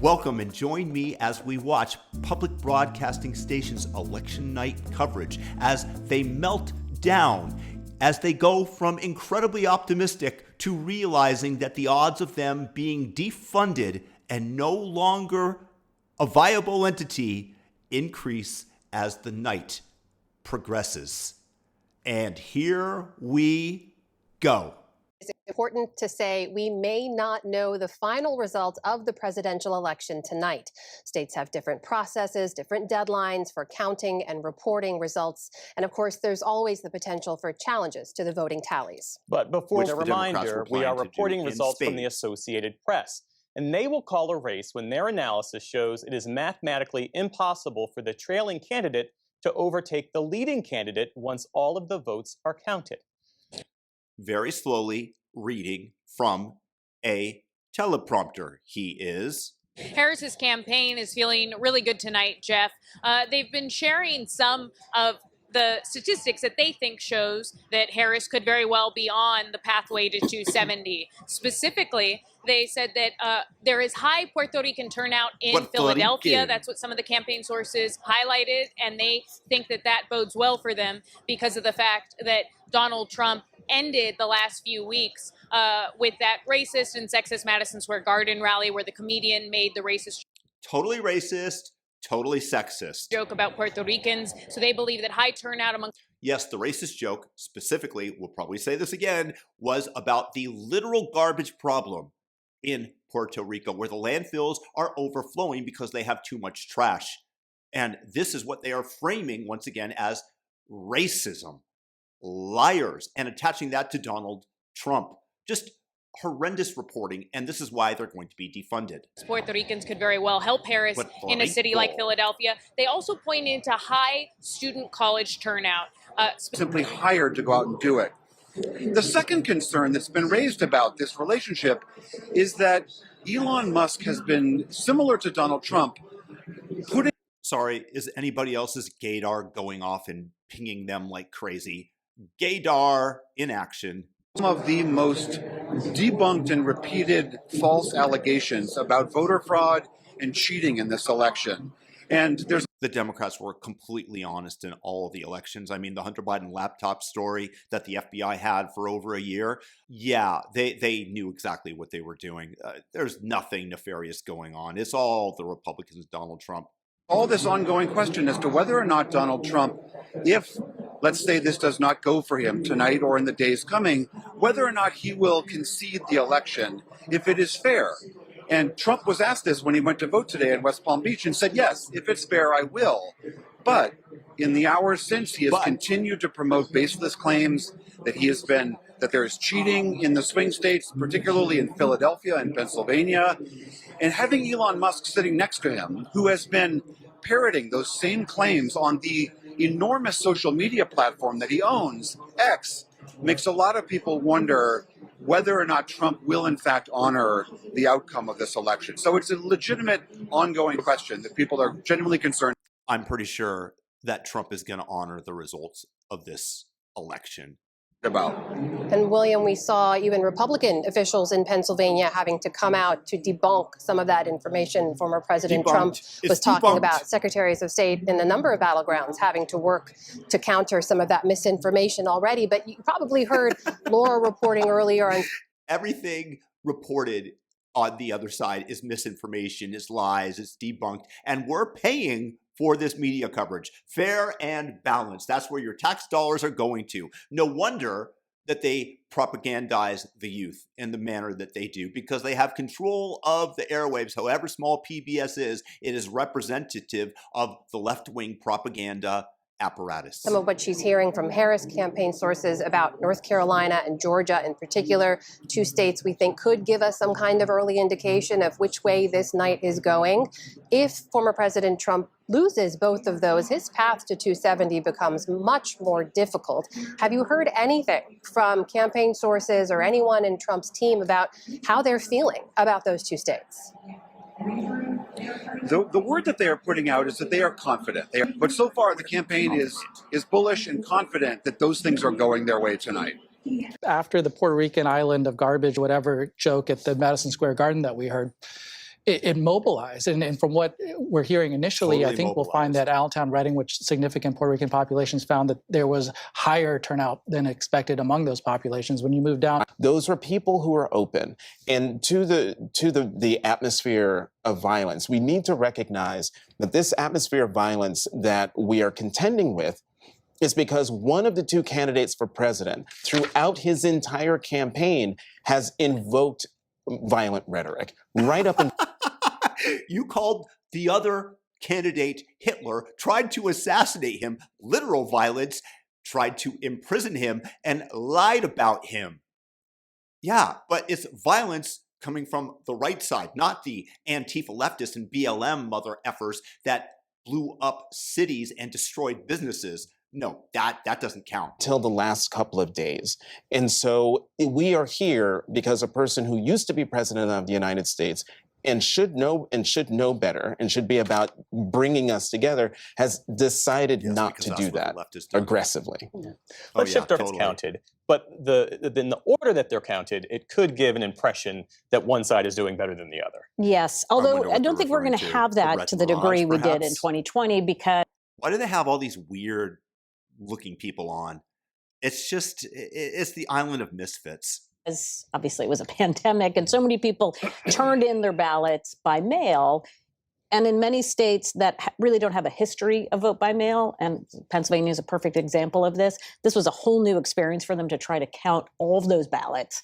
Welcome and join me as we watch public broadcasting stations' election night coverage as they melt down, as they go from incredibly optimistic to realizing that the odds of them being defunded and no longer a viable entity increase as the night progresses. And here we go. It's important to say we may not know the final result of the presidential election tonight. States have different processes, different deadlines for counting and reporting results. And of course, there's always the potential for challenges to the voting tallies. But before the reminder, we are reporting results from the Associated Press. And they will call a race when their analysis shows it is mathematically impossible for the trailing candidate to overtake the leading candidate once all of the votes are counted. Very slowly reading from a teleprompter. He is. Harris's campaign is feeling really good tonight, Jeff. They've been sharing some of the statistics that they think shows that Harris could very well be on the pathway to 270. Specifically, they said that there is high Puerto Rican turnout in Philadelphia. That's what some of the campaign sources highlighted, and they think that that bodes well for them because of the fact that Donald Trump ended the last few weeks with that racist and sexist Madison Square Garden rally where the comedian made the racist totally racist, totally sexist joke about Puerto Ricans. So they believe that high turnout among... Yes, the racist joke, specifically, we'll probably say this again, was about the literal garbage problem in Puerto Rico, where the landfills are overflowing because they have too much trash. And this is what they are framing, once again, as racism. Liars, and attaching that to Donald Trump. Just horrendous reporting, and this is why they're going to be defunded. Puerto Ricans could very well help Harris in a city like Philadelphia. They also pointed to high student college turnout. Simply hired to go out and do it. The second concern that's been raised about this relationship is that Elon Musk has been, similar to Donald Trump, putting... Sorry, is anybody else's gaydar going off and pinging them like crazy? Gaydar in action. Some of the most debunked and repeated false allegations about voter fraud and cheating in this election. And there's... The Democrats were completely honest in all of the elections. I mean, the Hunter Biden laptop story that the FBI had for over a year. Yeah, they knew exactly what they were doing. There's nothing nefarious going on. It's all the Republicans, Donald Trump. All this ongoing question as to whether or not Donald Trump, if, let's say, this does not go for him tonight or in the days coming, whether or not he will concede the election if it is fair. And Trump was asked this when he went to vote today in West Palm Beach and said, yes, if it's fair, I will. But in the hours since, he has continued to promote baseless claims that there is cheating in the swing states, particularly in Philadelphia and Pennsylvania. And having Elon Musk sitting next to him, who has been parroting those same claims on the enormous social media platform that he owns, X, makes a lot of people wonder whether or not Trump will in fact honor the outcome of this election. So it's a legitimate ongoing question that people are genuinely concerned. I'm pretty sure that Trump is going to honor the results of this election. And William, we saw even Republican officials in Pennsylvania having to come out to debunk some of that information. Former President Trump was talking about secretaries of state in a number of battlegrounds having to work to counter some of that misinformation already. But you probably heard Laura reporting earlier on... Everything reported on the other side is misinformation, is lies, it's debunked, and we're paying for this media coverage. Fair and balanced. That's where your tax dollars are going to. No wonder that they propagandize the youth in the manner that they do, because they have control of the airwaves. However small PBS is, it is representative of the left-wing propaganda apparatus. Some of what she's hearing from Harris campaign sources about North Carolina and Georgia in particular, two states we think could give us some kind of early indication of which way this night is going. If former President Trump loses both of those, his path to 270 becomes much more difficult. Have you heard anything from campaign sources or anyone in Trump's team about how they're feeling about those two states? The word that they are putting out is that they are confident. But so far, the campaign is bullish and confident that those things are going their way tonight. After the Puerto Rican island of garbage, whatever joke at the Madison Square Garden that we heard, it mobilized. And from what we're hearing initially, Totally I think we'll mobilized. find that Allentown, Reading, which significant Puerto Rican populations found that there was higher turnout than expected among those populations. When you move down, those were people who are open. And to the atmosphere of violence, we need to recognize that this atmosphere of violence that we are contending with is because one of the two candidates for president throughout his entire campaign has invoked violent rhetoric right up until You called the other candidate Hitler, tried to assassinate him, literal violence, tried to imprison him, and lied about him. Yeah, but it's violence coming from the right side, not the Antifa leftists and BLM mother effers that blew up cities and destroyed businesses. No, that doesn't count. Till the last couple of days. And so we are here because a person who used to be president of the United States and should know better and should be about bringing us together has decided not to do that aggressively. Yeah. Let's shift our votes counted. But in the order that they're counted, it could give an impression that one side is doing better than the other. Yes, although I don't think we're going to have that to the degree we did in 2020 because... Why do they have all these weird looking people on? It's just, it's the island of misfits. Obviously, it was a pandemic, and so many people turned in their ballots by mail. And in many states that really don't have a history of vote by mail, and Pennsylvania is a perfect example of this, this was a whole new experience for them to try to count all of those ballots.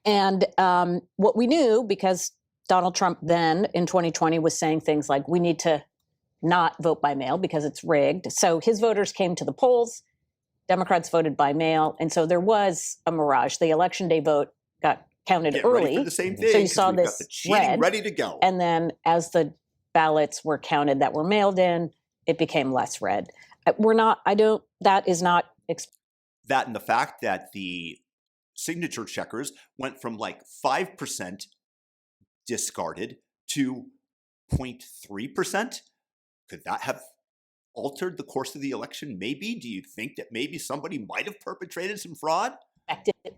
And what we knew, because Donald Trump then in 2020 was saying things like, we need to not vote by mail because it's rigged. So his voters came to the polls. Democrats voted by mail, and so there was a mirage. The election day vote got counted early, ready for the same thing, so you saw this got the cheating ready to go. And then as the ballots were counted that were mailed in, it became less red. That is not... That and the fact that the signature checkers went from like 5% discarded to 0.3%. Could that have altered the course of the election? Maybe. Do you think that maybe somebody might have perpetrated some fraud?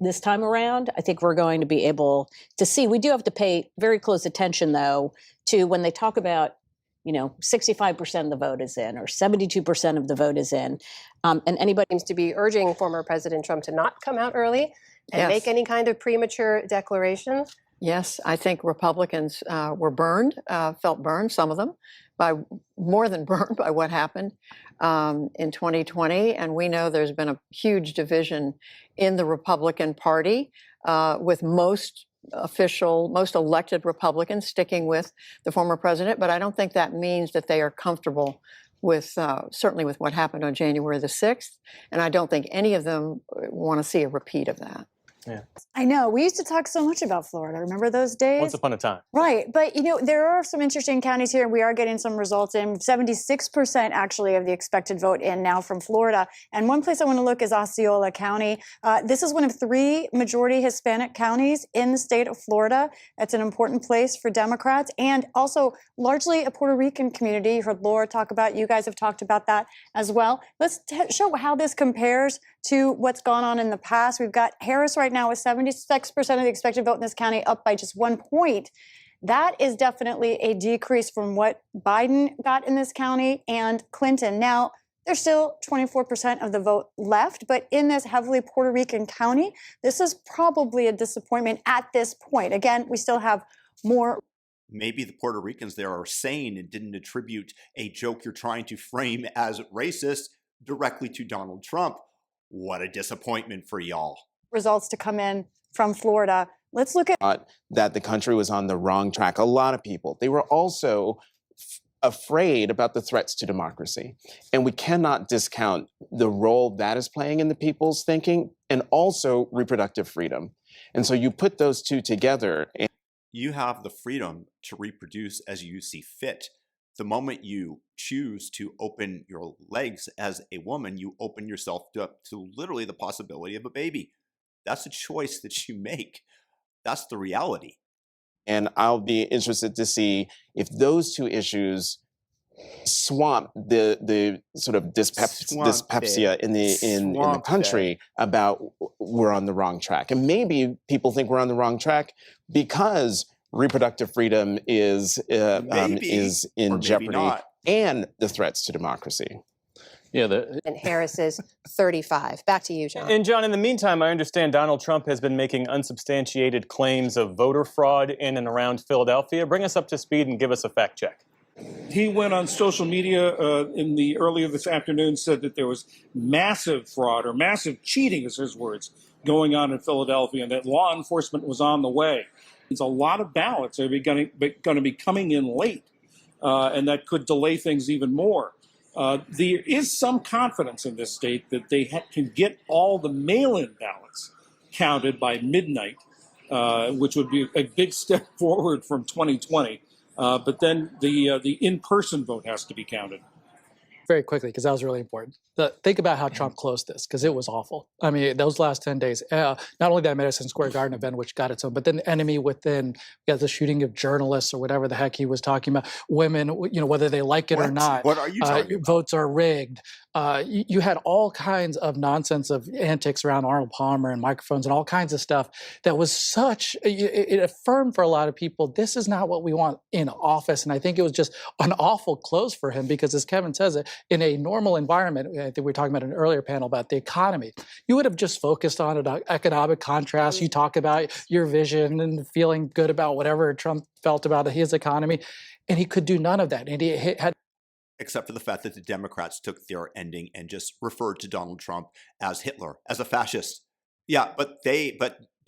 This time around, I think we're going to be able to see. We do have to pay very close attention, though, to when they talk about, 65% of the vote is in or 72% of the vote is in. And anybody seems to be urging former President Trump to not come out early and make any kind of premature declarations. Yes, I think Republicans were burned, felt burned, some of them, more than burned by what happened in 2020. And we know there's been a huge division in the Republican Party with most elected Republicans sticking with the former president. But I don't think that means that they are comfortable with certainly with what happened on January the 6th. And I don't think any of them want to see a repeat of that. Yeah. I know. We used to talk so much about Florida. Remember those days? Once upon a time. Right. But, there are some interesting counties here. We are getting some results in. 76% actually of the expected vote in now from Florida. And one place I want to look is Osceola County. This is one of 3 majority Hispanic counties in the state of Florida. It's an important place for Democrats and also largely a Puerto Rican community. You heard Laura talk about, you guys have talked about that as well. Let's show how this compares to what's gone on in the past. We've got Harris right now with 76% of the expected vote in this county, up by just 1 point. That is definitely a decrease from what Biden got in this county and Clinton. Now, there's still 24% of the vote left, but in this heavily Puerto Rican county, this is probably a disappointment at this point. Again, we still have more. Maybe the Puerto Ricans there are sane and didn't attribute a joke you're trying to frame as racist directly to Donald Trump. What a disappointment for y'all. Results to come in from Florida. Let's look at that the country was on the wrong track. A lot of people. They were also afraid about the threats to democracy. And we cannot discount the role that is playing in the people's thinking and also reproductive freedom. And so you put those two together. And you have the freedom to reproduce as you see fit. The moment you choose to open your legs as a woman, you open yourself up to literally the possibility of a baby. That's a choice that you make. That's the reality. And I'll be interested to see if those two issues swamp the sort of dyspepsia in the country about we're on the wrong track. And maybe people think we're on the wrong track because reproductive freedom is in jeopardy, not. and the threats to democracy. And Harris is 35. Back to you, John. And John, in the meantime, I understand Donald Trump has been making unsubstantiated claims of voter fraud in and around Philadelphia. Bring us up to speed and give us a fact check. He went on social media earlier this afternoon, said that there was massive fraud or massive cheating, is his words, going on in Philadelphia, and that law enforcement was on the way. It's a lot of ballots are going to be coming in late, and that could delay things even more. There is some confidence in this state that they can get all the mail-in ballots counted by midnight, which would be a big step forward from 2020. But then the in-person vote has to be counted. Very quickly, because that was really important. Think about how Trump closed this, because it was awful. I mean, those last 10 days, not only that Madison Square Garden event, which got its own, but then the enemy within, we got the shooting of journalists or whatever the heck he was talking about, women, whether they like it or not. What are you talking about? Votes are rigged. You had all kinds of nonsense of antics around Arnold Palmer and microphones and all kinds of stuff that was it affirmed for a lot of people, this is not what we want in office. And I think it was just an awful close for him because, as Kevin says, in a normal environment, I think we were talking about in an earlier panel about the economy, you would have just focused on an economic contrast. You talk about your vision and feeling good about whatever Trump felt about his economy, and he could do none of that. And he had, except for the fact that the Democrats took their ending and just referred to Donald Trump as Hitler, as a fascist. Yeah, but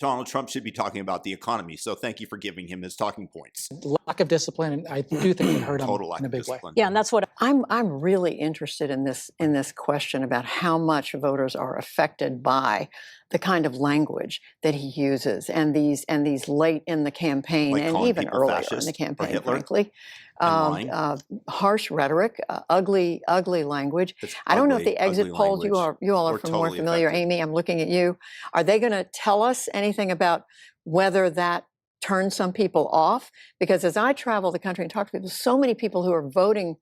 Donald Trump should be talking about the economy. So thank you for giving him his talking points. lack of discipline, and I do think it hurt him in a big way. Yeah, and that's what I'm really interested in this question about how much voters are affected by the kind of language that he uses and these late in the campaign, Like and even earlier in the campaign, frankly. Harsh rhetoric, ugly language. I don't know if the exit polls, you all are more familiar. Amy, I'm looking at you. Are they going to tell us anything about whether that turns some people off? Because as I travel the country and talk to people, so many people who are voting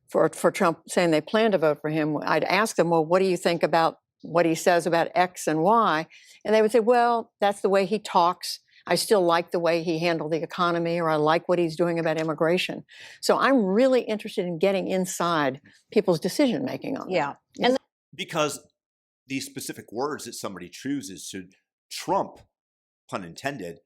for Trump, saying they plan to vote for him, I'd ask them, well, what do you think about what he says about X and Y? And they would say, well, that's the way he talks. I still like the way he handled the economy, or I like what he's doing about immigration. So I'm really interested in getting inside people's decision making on that. Yeah. And because these specific words that somebody chooses should trump, pun intended,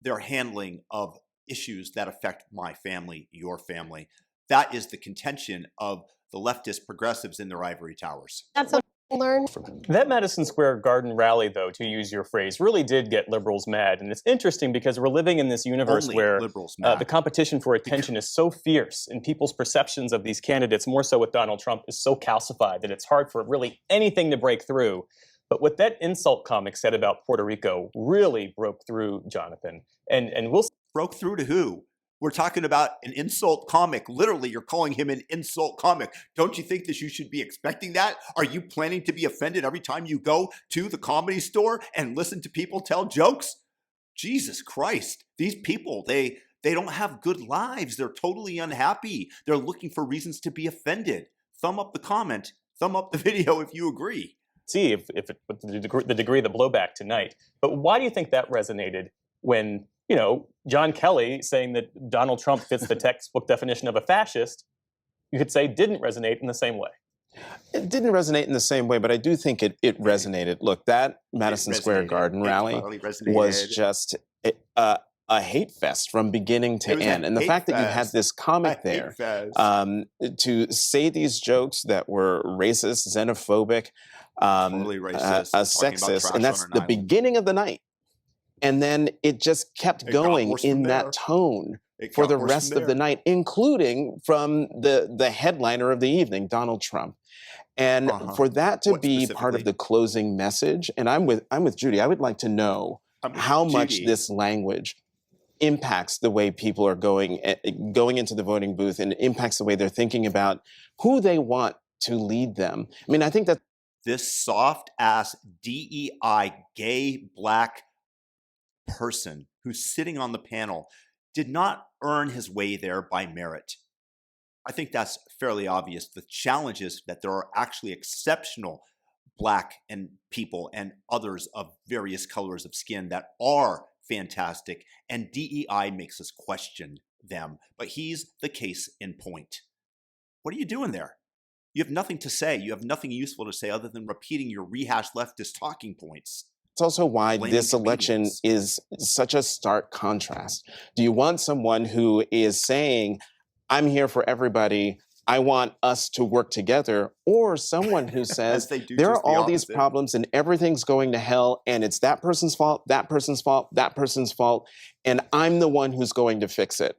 their handling of issues that affect my family, your family. That is the contention of the leftist progressives in their ivory towers. That's what I learned. That Madison Square Garden rally, though, to use your phrase, really did get liberals mad. And it's interesting because we're living in this universe Only where liberals mad. the competition for attention is so fierce, and people's perceptions of these candidates, more so with Donald Trump, is so calcified that it's hard for really anything to break through. But what that insult comic said about Puerto Rico really broke through, Jonathan. And we'll broke through to who? We're talking about an insult comic. Literally, you're calling him an insult comic. Don't you think that you should be expecting that? Are you planning to be offended every time you go to the Comedy Store and listen to people tell jokes? Jesus Christ. These people, they don't have good lives. They're totally unhappy. They're looking for reasons to be offended. Thumb up the comment. Thumb up the video if you agree. See if the degree of the blowback tonight. But why do you think that resonated when, John Kelly saying that Donald Trump fits the textbook definition of a fascist, you could say didn't resonate in the same way? It didn't resonate in the same way, but I do think it resonated. Look, that Madison Square Garden rally was just a hate fest from beginning to end. And the fact that you had this comic there to say these jokes that were racist, xenophobic, totally racist, sexist, and that's the beginning of the night. And then it just kept going in that tone for the rest of the night, including from the headliner of the evening, Donald Trump. And for that to be part of the closing message, and I'm with Judy, I would like to know how much this language impacts the way people are going into the voting booth, and impacts the way they're thinking about who they want to lead them. I mean, I think that this soft-ass DEI gay black person who's sitting on the panel did not earn his way there by merit. I think that's fairly obvious. The challenge is that there are actually exceptional black and people and others of various colors of skin that are fantastic, and DEI makes us question them. But he's the case in point. What are you doing there? You have nothing to say. You have nothing useful to say other than repeating your rehashed leftist talking points. It's also why this election is such a stark contrast. Do you want someone who is saying, I'm here for everybody, I want us to work together, or someone who says there are all these problems and everything's going to hell and it's that person's fault, that person's fault, that person's fault, and I'm the one who's going to fix it?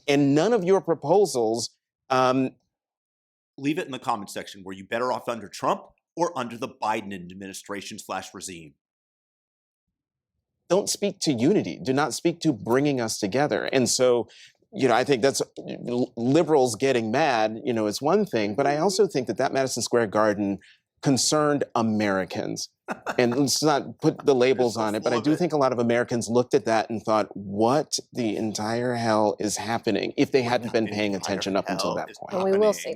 And none of your proposals... Leave it in the comment section. Were you better off under Trump or under the Biden administration/regime? Don't speak to unity. Do not speak to bringing us together. And so, I think that's liberals getting mad, is one thing. But I also think that Madison Square Garden concerned Americans. And let's not put the labels on it, but I do think a lot of Americans looked at that and thought, what the entire hell is happening, if they hadn't been paying attention up until that point. And we will see.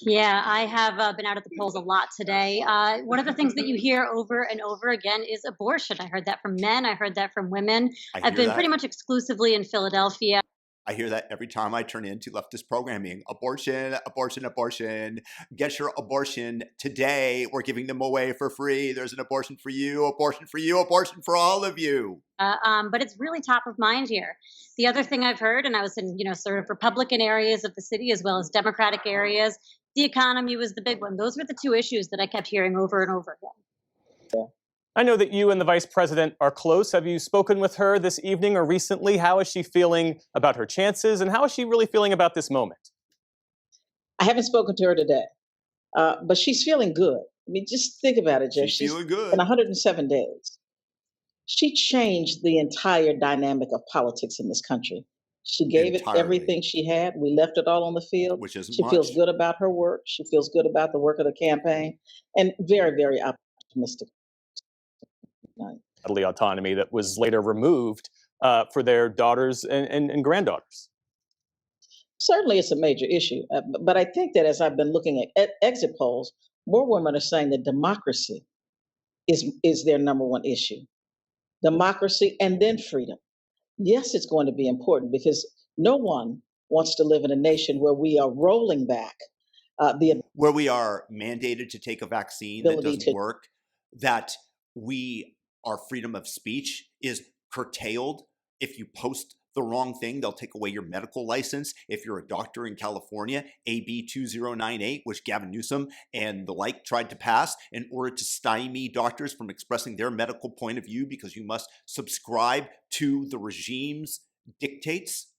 Yeah, I have been out at the polls a lot today. One of the things that you hear over and over again is abortion. I heard that from men. I heard that from women. I've been pretty much exclusively in Philadelphia. I hear that every time I turn into leftist programming. Abortion, abortion, abortion. Get your abortion today. We're giving them away for free. There's an abortion for you, abortion for you, abortion for all of you. But it's really top of mind here. The other thing I've heard, and I was in, sort of Republican areas of the city as well as Democratic areas, the economy was the big one. Those were the two issues that I kept hearing over and over again. I know that you and the vice president are close. Have you spoken with her this evening or recently? How is she feeling about her chances, and how is she really feeling about this moment? I haven't spoken to her today, but she's feeling good. I mean, just think about it, Jeff. She's feeling good. In 107 days, she changed the entire dynamic of politics in this country. She gave it everything she had. We left it all on the field. Which isn't She feels good about her work. She feels good about the work of the campaign, and very, very optimistic. Autonomy that was later removed for their daughters and granddaughters. Certainly, it's a major issue. But I think that as I've been looking at exit polls, more women are saying that democracy is their number one issue. Democracy and then freedom. Yes, it's going to be important because no one wants to live in a nation where we are rolling back where we are mandated to take a vaccine that doesn't work, that our freedom of speech is curtailed. If you post the wrong thing, they'll take away your medical license. If you're a doctor in California, AB 2098, which Gavin Newsom and the like tried to pass in order to stymie doctors from expressing their medical point of view because you must subscribe to the regime's dictates.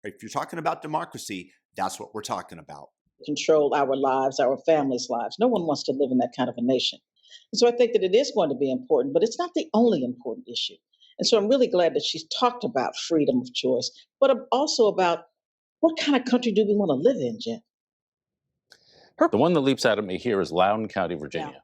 If you're talking about democracy, that's what we're talking about. Control our lives, our families' lives. No one wants to live in that kind of a nation. And so I think that it is going to be important, but it's not the only important issue. And so I'm really glad that she's talked about freedom of choice, but also about what kind of country do we want to live in, Jen? The one that leaps out at me here is Loudoun County, Virginia,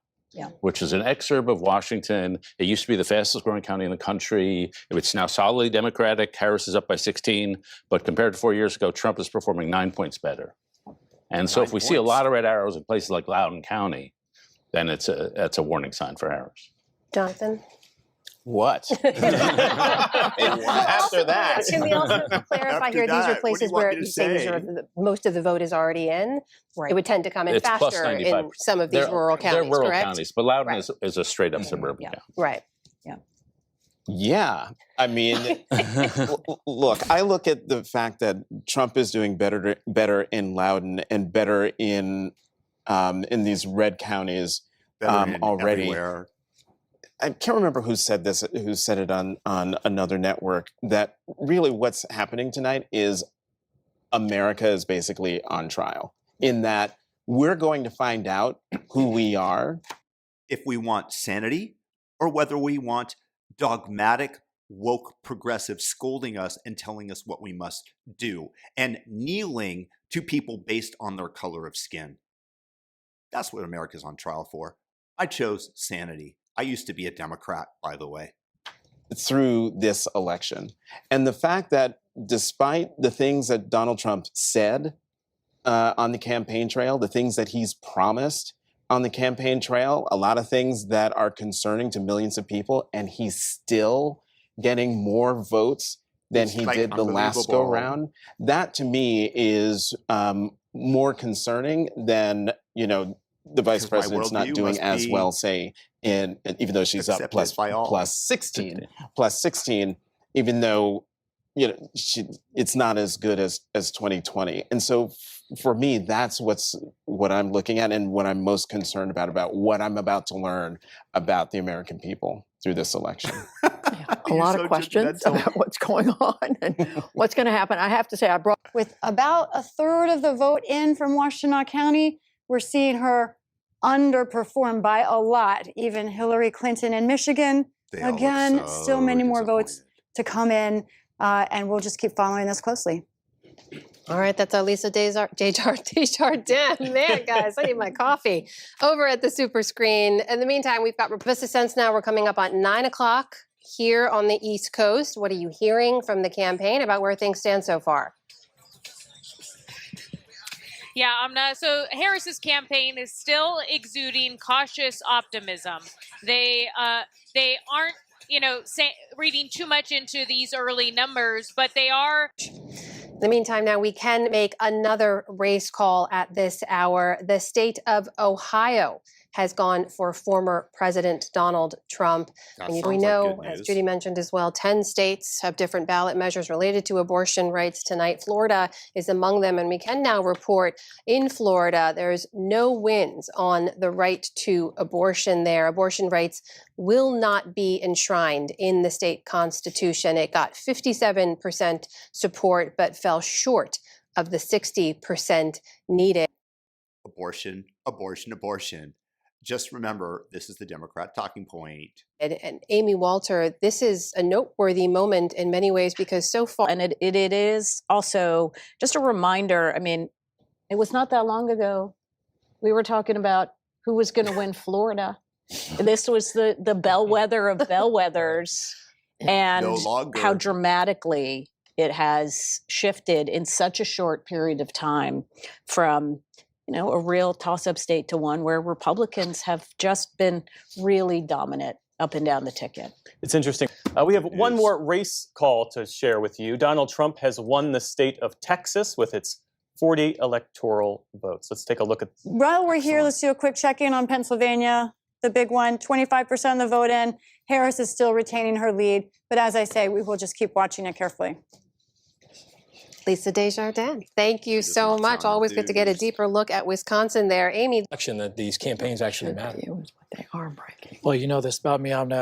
which is an exurb of Washington. It used to be the fastest growing county in the country. It's now solidly Democratic. Harris is up by 16, but compared to 4 years ago, Trump is performing 9 points better. And so if we see a lot of red arrows in places like Loudoun County, then that's a warning sign for Harris. Jonathan? What? After that. Can we also clarify here, these are places where you say most of the vote is already in? Right. It would tend to come in faster in some of these rural counties, They're rural correct? counties, but Loudoun is a straight up suburban county. Right. Yeah. I mean, look, I look at the fact that Trump is doing better in Loudoun and better in these red counties already. Everywhere. I can't remember who said it on another network, that really what's happening tonight is America is basically on trial, in that we're going to find out who we are. If we want sanity or whether we want dogmatic, woke progressives scolding us and telling us what we must do and kneeling to people based on their color of skin. That's what America's on trial for. I chose sanity. I used to be a Democrat, by the way. Through this election. And the fact that despite the things that Donald Trump said on the campaign trail, the things that he's promised on the campaign trail, a lot of things that are concerning to millions of people, and he's still getting more votes than he did the last go round, that to me is more concerning than, you know, the vice president's not doing as well, say, even though she's up plus 16, even though, you know, it's not as good as 2020. And so for me, that's what I'm looking at and what I'm most concerned about what I'm about to learn about the American people through this election. A lot of questions about what's going on and what's going to happen. I have to say, with about a third of the vote in from Washtenaw County, we're seeing her underperform by a lot. Even Hillary Clinton in Michigan, again, still many more votes to come in, and we'll just keep following this closely. All right, that's Lisa Desjardins. Man, guys, I need my coffee. Over at the super screen. In the meantime, we've got Rapista Sense now. We're coming up on 9 o'clock here on the East Coast. What are you hearing from the campaign about where things stand so far? Yeah, so Harris's campaign is still exuding cautious optimism. They aren't, you know, reading too much into these early numbers, but they are. In the meantime, now we can make another race call at this hour. The state of Ohio has gone for former President Donald Trump. And we know, as Judy mentioned as well, 10 states have different ballot measures related to abortion rights tonight. Florida is among them, and we can now report in Florida there's no wins on the right to abortion there. Abortion rights will not be enshrined in the state constitution. It got 57% support, but fell short of the 60% needed. Abortion, abortion, abortion. Just remember, this is the Democrat talking point. And Amy Walter, this is a noteworthy moment in many ways because so far... And it is also just a reminder, I mean, it was not that long ago. We were talking about who was going to win Florida. This was the bellwether of bellwethers. And how dramatically it has shifted in such a short period of time from... you know, a real toss-up state to one where Republicans have just been really dominant up and down the ticket. It's interesting. We have one more race call to share with you. Donald Trump has won the state of Texas with its 40 electoral votes. Let's take a look at. While we're here, let's do a quick check-in on Pennsylvania, the big one. 25% of the vote in. Harris is still retaining her lead. But as I say, we will just keep watching it carefully. Lisa Desjardins, thank you so much. Always good to get a deeper look at Wisconsin there. Amy. That these campaigns actually matter. They are breaking. Well, you know this about me. I'm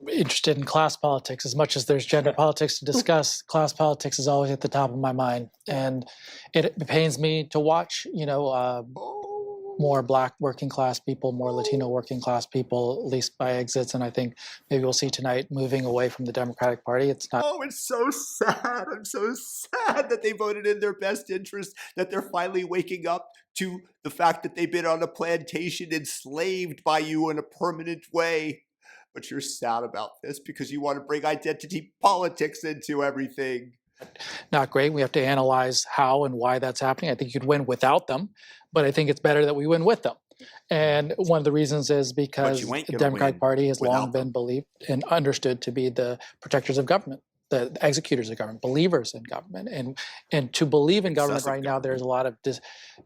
interested in class politics. As much as there's gender politics to discuss, class politics is always at the top of my mind. And it pains me to watch, you know, more Black working class people, more Latino working class people, at least by exits. And I think maybe we'll see tonight moving away from the Democratic Party. It's not. Oh, it's so sad. I'm so sad that they voted in their best interest, that they're finally waking up to the fact that they've been on a plantation enslaved by you in a permanent way. But you're sad about this because you want to bring identity politics into everything. Not great. We have to analyze how and why that's happening. I think you'd win without them, but I think it's better that we win with them. And one of the reasons is because the Democratic Party has long been believed and understood to be the protectors of government, the executors of government, believers in government. And to believe in government right now, there's a lot of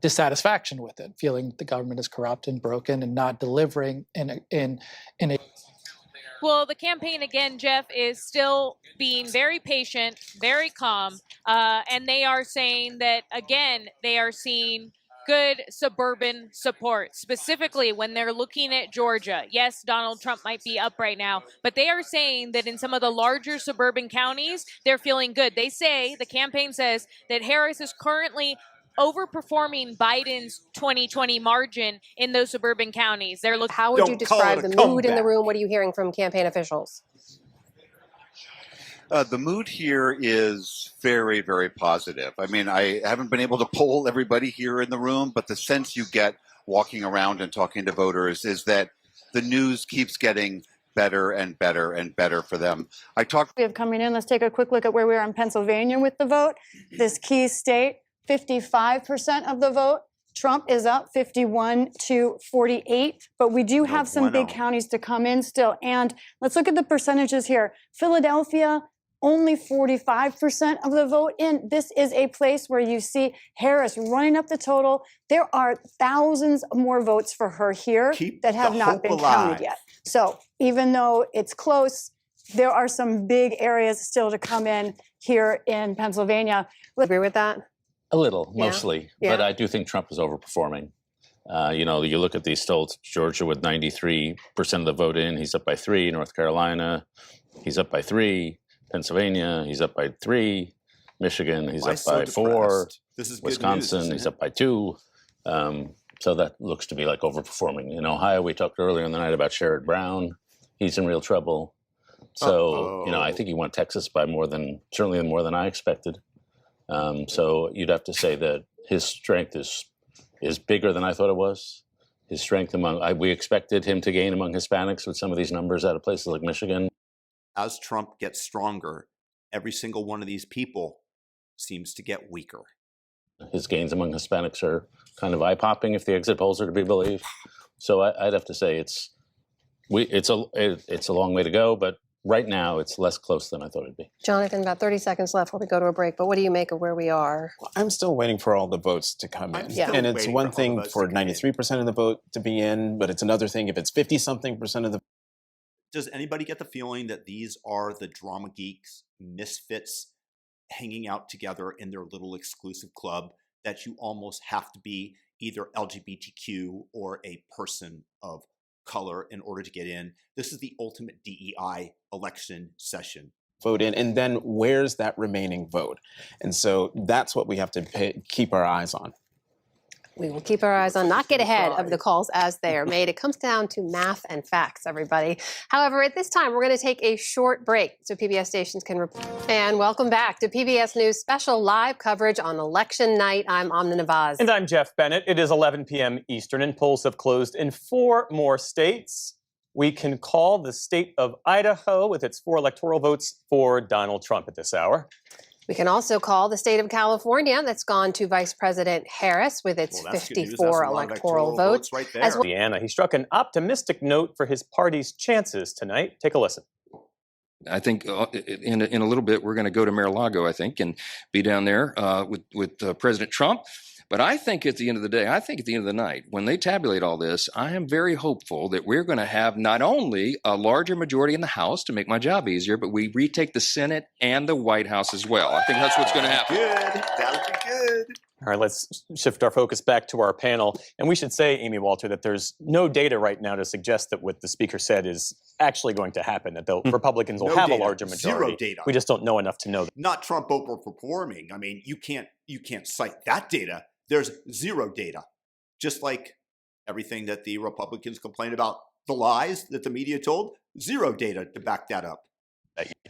dissatisfaction with it, feeling the government is corrupt and broken and not delivering in a. Well, the campaign, again, Jeff, is still being very patient, very calm, and they are saying that, again, they are seeing good suburban support, specifically when they're looking at Georgia. Yes, Donald Trump might be up right now, but they are saying that in some of the larger suburban counties, they're feeling good. They say, the campaign says, that Harris is currently overperforming Biden's 2020 margin in those suburban counties. They're looking. How would you describe the mood in the room? What are you hearing from campaign officials? The mood here is very, very positive. I mean, I haven't been able to poll everybody here in the room, but the sense you get walking around and talking to voters is that the news keeps getting better and better and better for them. We have coming in. Let's take a quick look at where we are in Pennsylvania with the vote. This key state. 55% of the vote Trump is up 51 to 48, but we do have some big counties to come in still. And let's look at the percentages here. Philadelphia, only 45% of the vote in. This is a place where you see Harris running up the total. There are thousands more votes for her here that have not been counted yet. So even though it's close, there are some big areas still to come in here in Pennsylvania. Agree with that? A little, mostly. But I do think Trump is overperforming. You know, you look at these stats, Georgia with 93% of the vote in, he's up by 3. North Carolina, he's up by 3. Pennsylvania, he's up by 3. Michigan, he's up by 4. This is Wisconsin, good news, he's up by 2. So that looks to be like overperforming. In Ohio, we talked earlier in the night about Sherrod Brown. He's in real trouble. So, you know, I think he won Texas by certainly more than I expected. So you'd have to say that his strength is bigger than I thought it was. His strength we expected him to gain among Hispanics with some of these numbers out of places like Michigan. As Trump gets stronger, every single one of these people seems to get weaker. His gains among Hispanics are kind of eye-popping if the exit polls are to be believed. So I'd have to say it's a long way to go, but right now it's less close than I thought it'd be. Jonathan, about 30 seconds left before we go to a break, but what do you make of where we are? I'm still waiting for all the votes to come in. And it's one thing for 93% of the vote to be in, but it's another thing if it's 50-something% of the. Does anybody get the feeling that these are the drama geeks, misfits, hanging out together in their little exclusive club, that you almost have to be either LGBTQ or a person of color in order to get in? This is the ultimate DEI election session. Vote in, and then where's that remaining vote? And so that's what we have to keep our eyes on. We will keep our eyes on, not get ahead of the calls as they are made. It comes down to math and facts, everybody. However, at this time, we're going to take a short break so PBS stations can report. And welcome back to PBS News special live coverage on election night. I'm Amna Nawaz. And I'm Jeff Bennett. It is 11 p.m. Eastern, and polls have closed in 4 more states. We can call the state of Idaho with its 4 electoral votes for Donald Trump at this hour. We can also call the state of California that's gone to Vice President Harris with its 54 electoral votes. Right there. As well. Indiana, he struck an optimistic note for his party's chances tonight. Take a listen. I think in a little bit we're going to go to Mar-a-Lago, I think, and be down there with President Trump. But I think at the end of the day, at the end of the night, when they tabulate all this, I am very hopeful that we're going to have not only a larger majority in the House to make my job easier, but we retake the Senate and the White House as well. I think that's what's going to happen. Good. That'll be good. All right, let's shift our focus back to our panel. And we should say, Amy Walter, that there's no data right now to suggest that what the speaker said is actually going to happen, that the Republicans will have a larger majority. Zero data. We just don't know enough to know that. Not Trump overperforming. I mean, you can't cite that data. There's zero data. Just like everything that the Republicans complain about, the lies that the media told, zero data to back that up.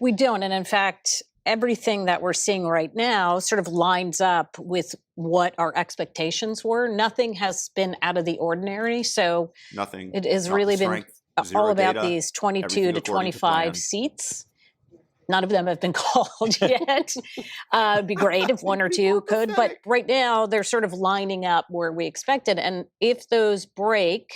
We don't. And in fact, everything that we're seeing right now sort of lines up with what our expectations were. Nothing has been out of the ordinary. So nothing. It has really been all about these 22 to 25 seats. None of them have been called yet. It'd be great if 1 or 2 could. But right now, they're sort of lining up where we expected. And if those break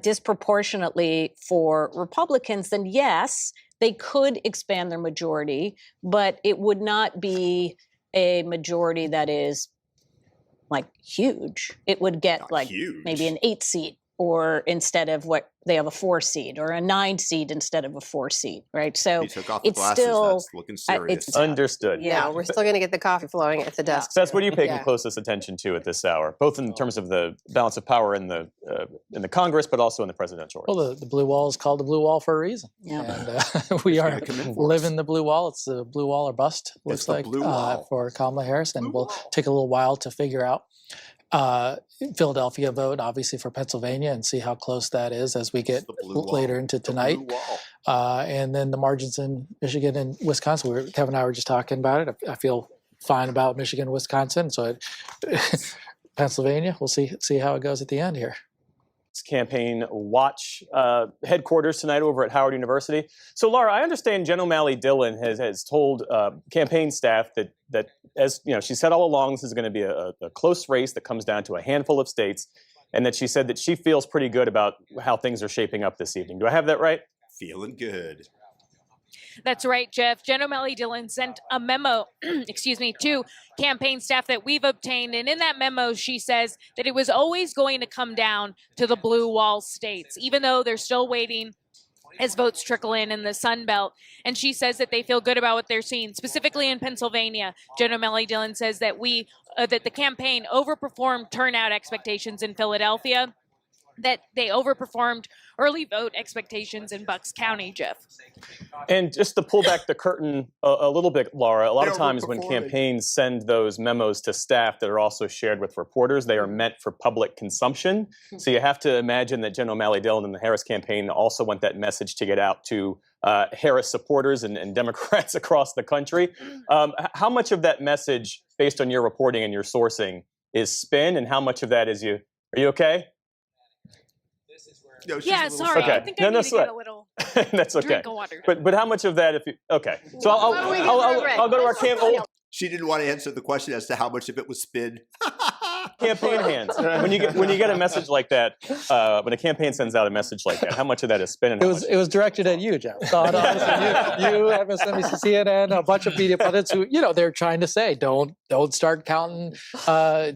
disproportionately for Republicans, then yes, they could expand their majority. But it would not be a majority that is like huge. It would get Not like huge. maybe an 8 seat, or instead of what they have a 4 seat, or a 9 seat instead of a 4 seat, right? So He took off the it's glasses. still That's looking serious. it's Understood. Yeah, we're still going to get the coffee flowing at the desk. Seth, what are you paying Yeah. closest attention to at this hour, both in terms of the balance of power in the Congress, but also in the presidential race? Well, the blue wall is called the blue wall for a reason. Yeah. And we are living the blue wall. It's the blue wall or bust, looks the like, blue wall. for Kamala Harris. And we'll take a little while to figure out Philadelphia vote, obviously, for Pennsylvania, and see how close that is as we get the blue wall. later into tonight. The blue wall. And then the margins in Michigan and Wisconsin. Kevin and I were just talking about it. I feel fine about Michigan and Wisconsin. So Pennsylvania, we'll see how it goes at the end here. campaign watch headquarters tonight over at Howard University. So, Laura, I understand Jen O'Malley Dillon has told campaign staff that, as you know, she said all along, this is going to be a close race that comes down to a handful of states, and that she said that she feels pretty good about how things are shaping up this evening. Do I have that right? Feeling good. That's right, Jeff. Jen O'Malley Dillon sent a memo, excuse me, to campaign staff that we've obtained. And in that memo, she says that it was always going to come down to the blue wall states, even though they're still waiting as votes trickle in the Sun Belt. And she says that they feel good about what they're seeing, specifically in Pennsylvania. Jen O'Malley Dillon says that that the campaign overperformed turnout expectations in Philadelphia, that they overperformed early vote expectations in Bucks County, Jeff. And just to pull back the curtain a little bit, Laura, a lot of times when campaigns send those memos to staff that are also shared with reporters, they are meant for public consumption. So you have to imagine that Jen O'Malley Dillon and the Harris campaign also want that message to get out to Harris supporters and Democrats across the country. How much of that message, based on your reporting and your sourcing, is spin, and how much of that is you? Are you okay? No, yeah, sorry. Okay. I think I need to get a little That's okay. drink of water. But how much of that, if you, okay. So I'll go to our campaign. She didn't want to answer the question as to how much of it was spin. Campaign hands. When you get a message like that, when a campaign sends out a message like that, how much of that is spin? And it was directed at you, Jeff. So, you, MSNBC, CNN, a bunch of media pundits who, they're trying to say, don't start counting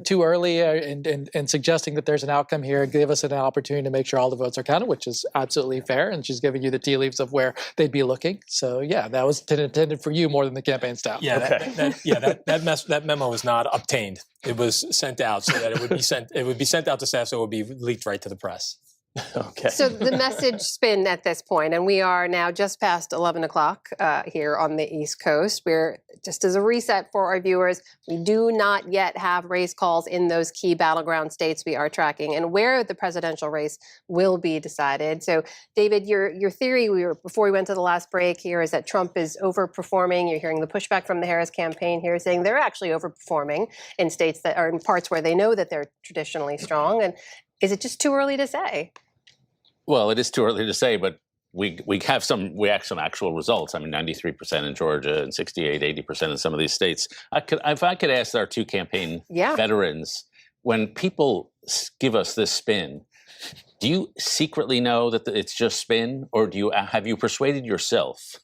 too early and suggesting that there's an outcome here. Give us an opportunity to make sure all the votes are counted, which is absolutely fair. And she's giving you the tea leaves of where they'd be looking. So yeah, that was intended for you more than the campaign staff. Yeah, okay. that memo was not obtained. It was sent out so that it would be sent out to staff, so it would be leaked right to the press. Okay. So the message spin at this point, and we are now just past 11 o'clock here on the East Coast. We're, just as a reset for our viewers, we do not yet have race calls in those key battleground states we are tracking and where the presidential race will be decided. So David, your theory before we went to the last break here is that Trump is overperforming. You're hearing the pushback from the Harris campaign here saying they're actually overperforming in states that are in parts where they know that they're traditionally strong. And is it just too early to say? Well, it is too early to say, but we have some actual results. I mean, 93% in Georgia and 68, 80% in some of these states. If I could ask our two campaign veterans, when people give us this spin, do you secretly know that it's just spin, or have you persuaded yourself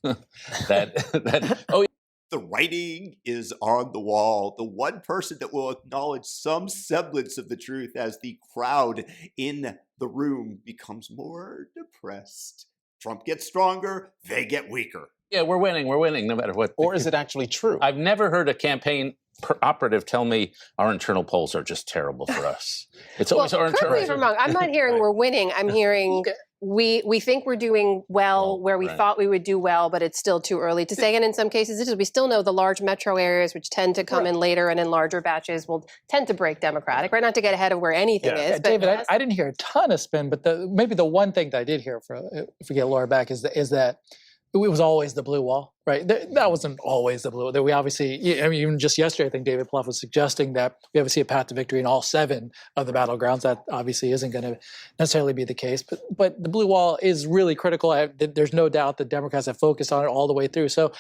that oh? The writing is on the wall. The one person that will acknowledge some semblance of the truth as the crowd in the room becomes more depressed. Trump gets stronger, they get weaker. Yeah, we're winning no matter what. Or is it actually true? I've never heard a campaign operative tell me our internal polls are just terrible for us. It's always our internal. Correct me if I'm wrong. I'm not hearing we're winning. I'm hearing we think we're doing well where we thought we would do well, but it's still too early to say. And in some cases, we still know the large metro areas, which tend to come in later and in larger batches, will tend to break Democratic. Right, not to get ahead of where anything is. But David, I didn't hear a ton of spin, but maybe the one thing that I did hear, if we get Laura back, is that it was always the blue wall, right? That wasn't always the blue wall. We obviously, even just yesterday, I think David Plouffe was suggesting that we obviously see a path to victory in all 7 of the battlegrounds. That obviously isn't going to necessarily be the case. But the blue wall is really critical. There's no doubt that Democrats have focused on it all the way through. So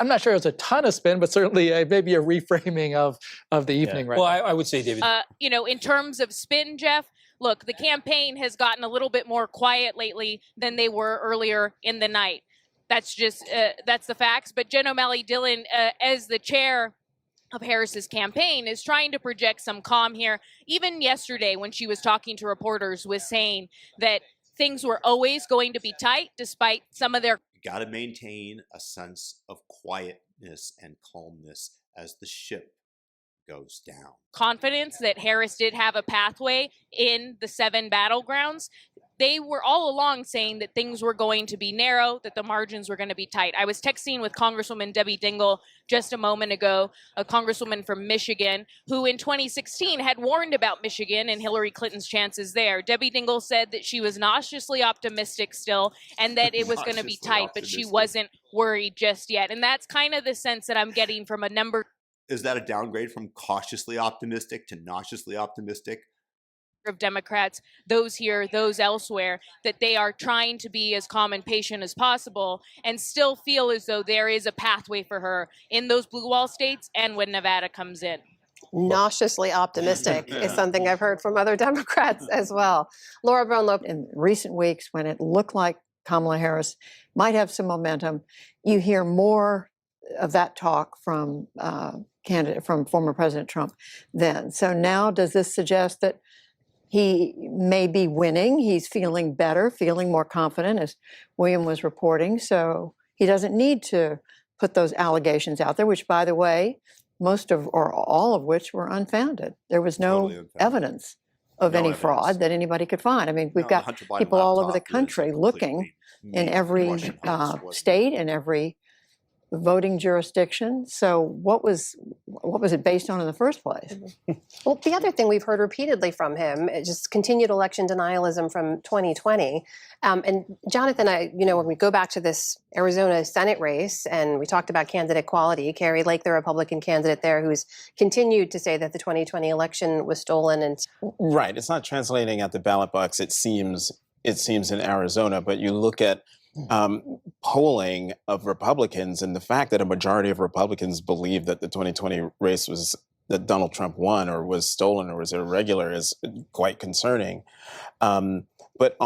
I'm not sure it was a ton of spin, but certainly maybe a reframing of the evening. Right. Well, I would say, David. In terms of spin, Jeff, look, the campaign has gotten a little bit more quiet lately than they were earlier in the night. That's just that's the facts. But Jen O'Malley Dillon, as the chair of Harris's campaign, is trying to project some calm here. Even yesterday, when she was talking to reporters, was saying that things were always going to be tight, despite some of their. You got to maintain a sense of quietness and calmness as the ship goes down. Confidence that Harris did have a pathway in the 7 battlegrounds. They were all along saying that things were going to be narrow, that the margins were going to be tight. I was texting with Congresswoman Debbie Dingell just a moment ago, a congresswoman from Michigan, who in 2016 had warned about Michigan and Hillary Clinton's chances there. Debbie Dingell said that she was nauseously optimistic still and that it was going to be tight, but she wasn't worried just yet. And that's kind of the sense that I'm getting from a number. Is that a downgrade from cautiously optimistic to nauseously optimistic? of Democrats, those here, those elsewhere, that they are trying to be as calm and patient as possible and still feel as though there is a pathway for her in those blue wall states and when Nevada comes in. Nauseously optimistic is something I've heard from other Democrats as well. Laura Brownlow. In recent weeks, when it looked like Kamala Harris might have some momentum, you hear more of that talk from former President Trump then. So now, does this suggest that he may be winning? He's feeling better, feeling more confident, as William was reporting. So he doesn't need to put those allegations out there, which, by the way, most of or all of which were unfounded. There was no evidence of any fraud that anybody could find. I mean, we've got people all over the country looking in every state and every voting jurisdiction. So what was it based on in the first place? Well, the other thing we've heard repeatedly from him is just continued election denialism from 2020. And Jonathan, when we go back to this Arizona Senate race and we talked about candidate quality, Carrie Lake, the Republican candidate there, who's continued to say that the 2020 election was stolen. And right, it's not translating at the ballot box. It seems in Arizona, but you look at polling of Republicans, and the fact that a majority of Republicans believe that the 2020 race that Donald Trump won or was stolen or was irregular is quite concerning. But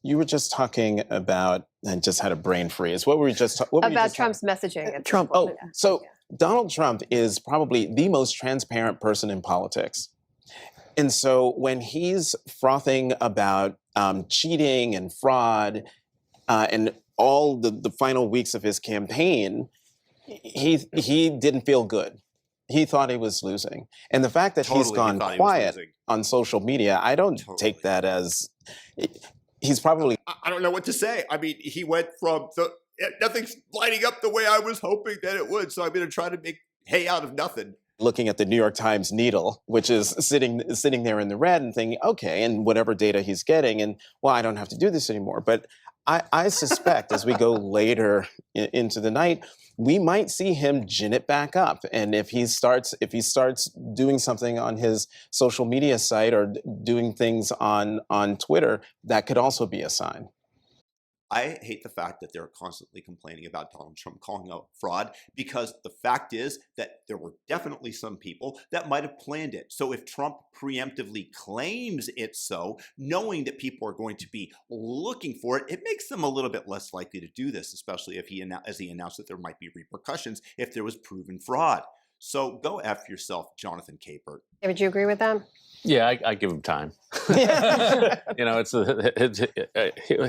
you were just talking about, and just had a brain freeze. What were we just talking about? Trump's messaging. Trump. Oh, so Donald Trump is probably the most transparent person in politics. And so when he's frothing about cheating and fraud, and all the final weeks of his campaign, he didn't feel good. He thought he was losing. And the fact that he's gone quiet on social media, I don't take that as he's probably... I don't know what to say. I mean, he went from nothing's lining up the way I was hoping that it would, so I'm going to try to make hay out of nothing. Looking at the New York Times needle, which is sitting there in the red and thinking, okay, and whatever data he's getting, and well, I don't have to do this anymore. But I suspect as we go later into the night, we might see him gin it back up. And if he starts doing something on his social media site or doing things on Twitter, that could also be a sign. I hate the fact that they're constantly complaining about Donald Trump calling out fraud, because the fact is that there were definitely some people that might have planned it. So if Trump preemptively claims it's so, knowing that people are going to be looking for it, it makes them a little bit less likely to do this, especially if he announced that there might be repercussions if there was proven fraud. So go F yourself, Jonathan Capert. Would you agree with them? Yeah, I give him time.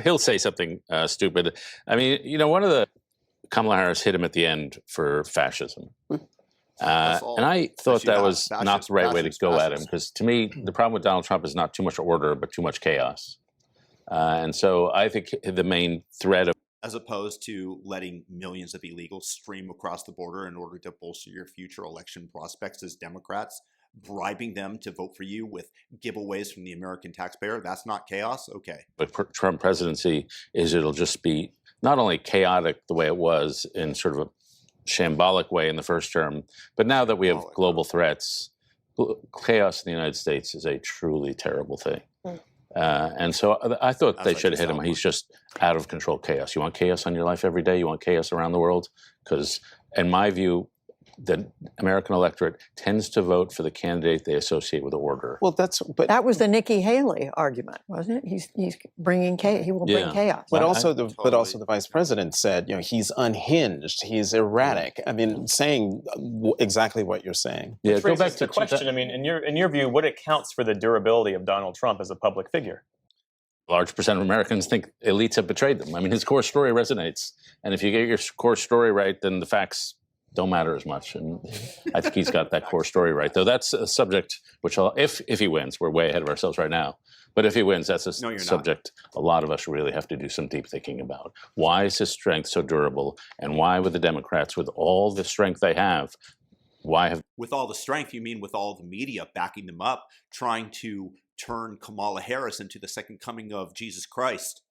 He'll say something stupid. I mean, one of the Kamala Harris hit him at the end for fascism. And I thought that was not the right way to go at him, because to me, the problem with Donald Trump is not too much order, but too much chaos. And so I think the main threat of... As opposed to letting millions of illegals stream across the border in order to bolster your future election prospects as Democrats, bribing them to vote for you with giveaways from the American taxpayer, that's not chaos? Okay. But Trump presidency it'll just be not only chaotic the way it was in sort of a shambolic way in the first term, but now that we have global threats, chaos in the United States is a truly terrible thing. And so I thought they should have hit him. He's just out of control chaos. You want chaos on your life every day? You want chaos around the world? Because in my view, the American electorate tends to vote for the candidate they associate with order. Well, but that was the Nikki Haley argument, wasn't it? He's bringing chaos. He will bring chaos. But also the vice president said, he's unhinged, he's erratic. I mean, saying exactly what you're saying. Yeah, go back to the question. I mean, in your view, what accounts for the durability of Donald Trump as a public figure? A large percent of Americans think elites have betrayed them. I mean, his core story resonates, and if you get your core story right, then the facts don't matter as much. And I think he's got that core story right. Though that's a subject which, if he wins, we're way ahead of ourselves right now. But if he wins, that's a subject a lot of us really have to do some deep thinking about. Why is his strength so durable? And why with the Democrats, with all the strength they have, With all the strength, you mean with all the media backing them up, trying to turn Kamala Harris into the second coming of Jesus Christ?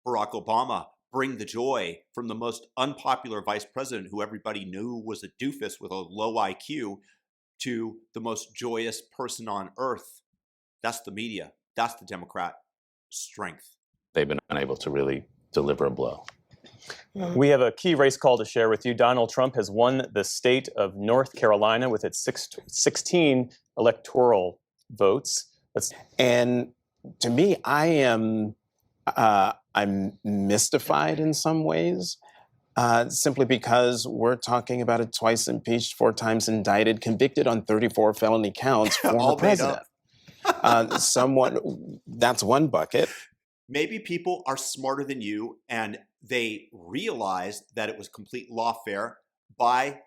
Barack Obama, bring the joy from the most unpopular vice president who everybody knew was a doofus with a low IQ to the most joyous person on earth. That's the media. That's the Democrat strength. They've been unable to really deliver a blow. We have a key race call to share with you. Donald Trump has won the state of North Carolina with its 16 electoral votes. And to me, I'm mystified in some ways, simply because we're talking about a twice impeached, 4 times indicted, convicted on 34 felony counts former president. That's one bucket. Maybe people are smarter than you and they realized that it was complete lawfare by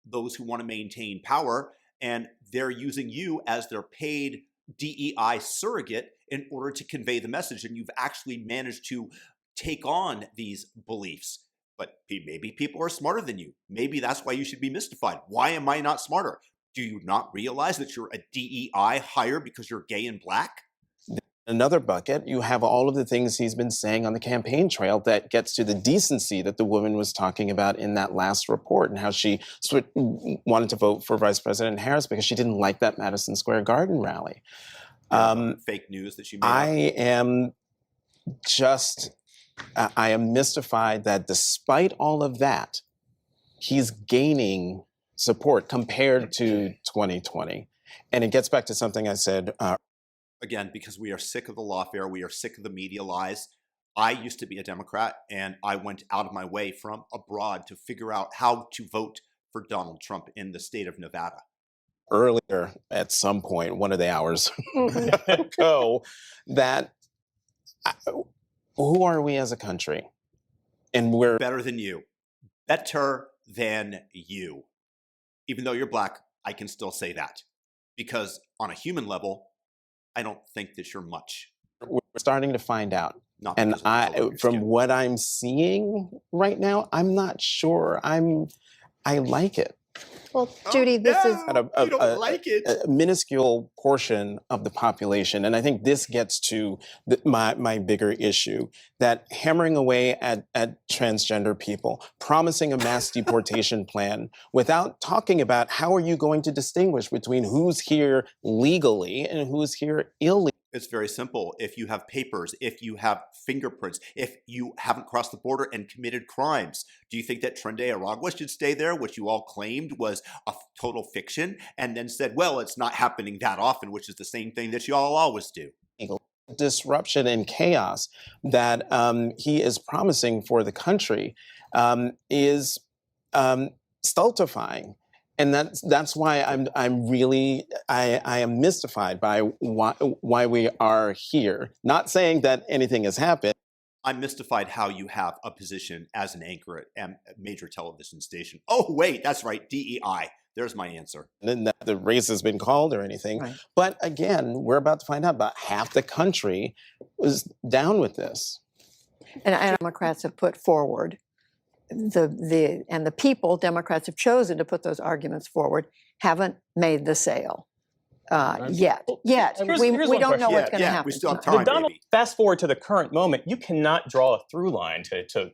those who want to maintain power, and they're using you as their paid DEI surrogate in order to convey the message, and you've actually managed to take on these beliefs. But maybe people are smarter than you. Maybe that's why you should be mystified. Why am I not smarter? Do you not realize that you're a DEI hire because you're gay and black? Another bucket, you have all of the things he's been saying on the campaign trail that gets to the decency that the woman was talking about in that last report, and how she wanted to vote for Vice President Harris because she didn't like that Madison Square Garden rally. Fake news that she made I am mystified that despite all of that, he's gaining support compared to 2020. And it gets back to something I said again, because we are sick of the lawfare, we are sick of the media lies. I used to be a Democrat, and I went out of my way from abroad to figure out how to vote for Donald Trump in the state of Nevada. Earlier, at some point, one of the hours ago, that who are we as a country? And we're better than you. Better than you. Even though you're black, I can still say that. Because on a human level, I don't think that you're much. We're starting to find out. And from what I'm seeing right now, I'm not sure. I like it. Well, Judy, this is you don't like it. A minuscule portion of the population, and I think this gets to my bigger issue: that hammering away at transgender people, promising a mass deportation plan, without talking about how are you going to distinguish between who's here legally and who's here illegally. It's very simple. If you have papers, if you have fingerprints, if you haven't crossed the border and committed crimes, do you think that Trende Aragua should stay there, which you all claimed was a total fiction, and then said, well, it's not happening that often, which is the same thing that you all always do? Disruption and chaos that he is promising for the country is stultifying. And that's why I am mystified by why we are here. Not saying that anything has happened. I'm mystified how you have a position as an anchor at a major television station. Oh, wait, that's right, DEI. There's my answer. And that the race has been called or anything. Right. But again, we're about to find out about half the country was down with this. And Democrats have put forward the people Democrats have chosen to put those arguments forward haven't made the sale yet. We don't know what's going to happen. We still have time, baby. Fast forward to the current moment, you cannot draw a through line to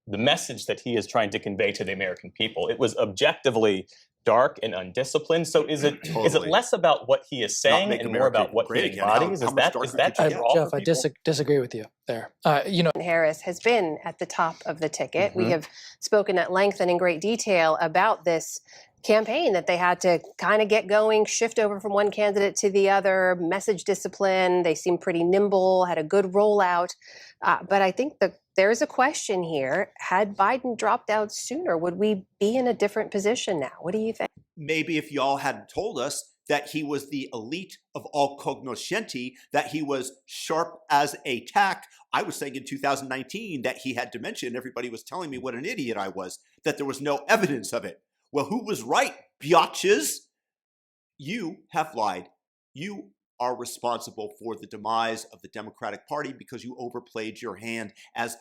the message that he is trying to convey to the American people. It was objectively dark and undisciplined. So is it less about what he is saying and more about what he embodies? Is that Jeff, I disagree with you there. Harris has been at the top of the ticket. Mm-hmm. We have spoken at length and in great detail about this campaign that they had to kind of get going, shift over from one candidate to the other, message discipline. They seemed pretty nimble, had a good rollout. But I think there's a question here. Had Biden dropped out sooner, would we be in a different position now? What do you think? Maybe if y'all hadn't told us that he was the elite of all cognoscenti, that he was sharp as a tack. I was saying in 2019 that he had dementia, and everybody was telling me what an idiot I was, that there was no evidence of it. Well, who was right, biatches? You have lied. You are responsible for the demise of the Democratic Party because you overplayed your hand, as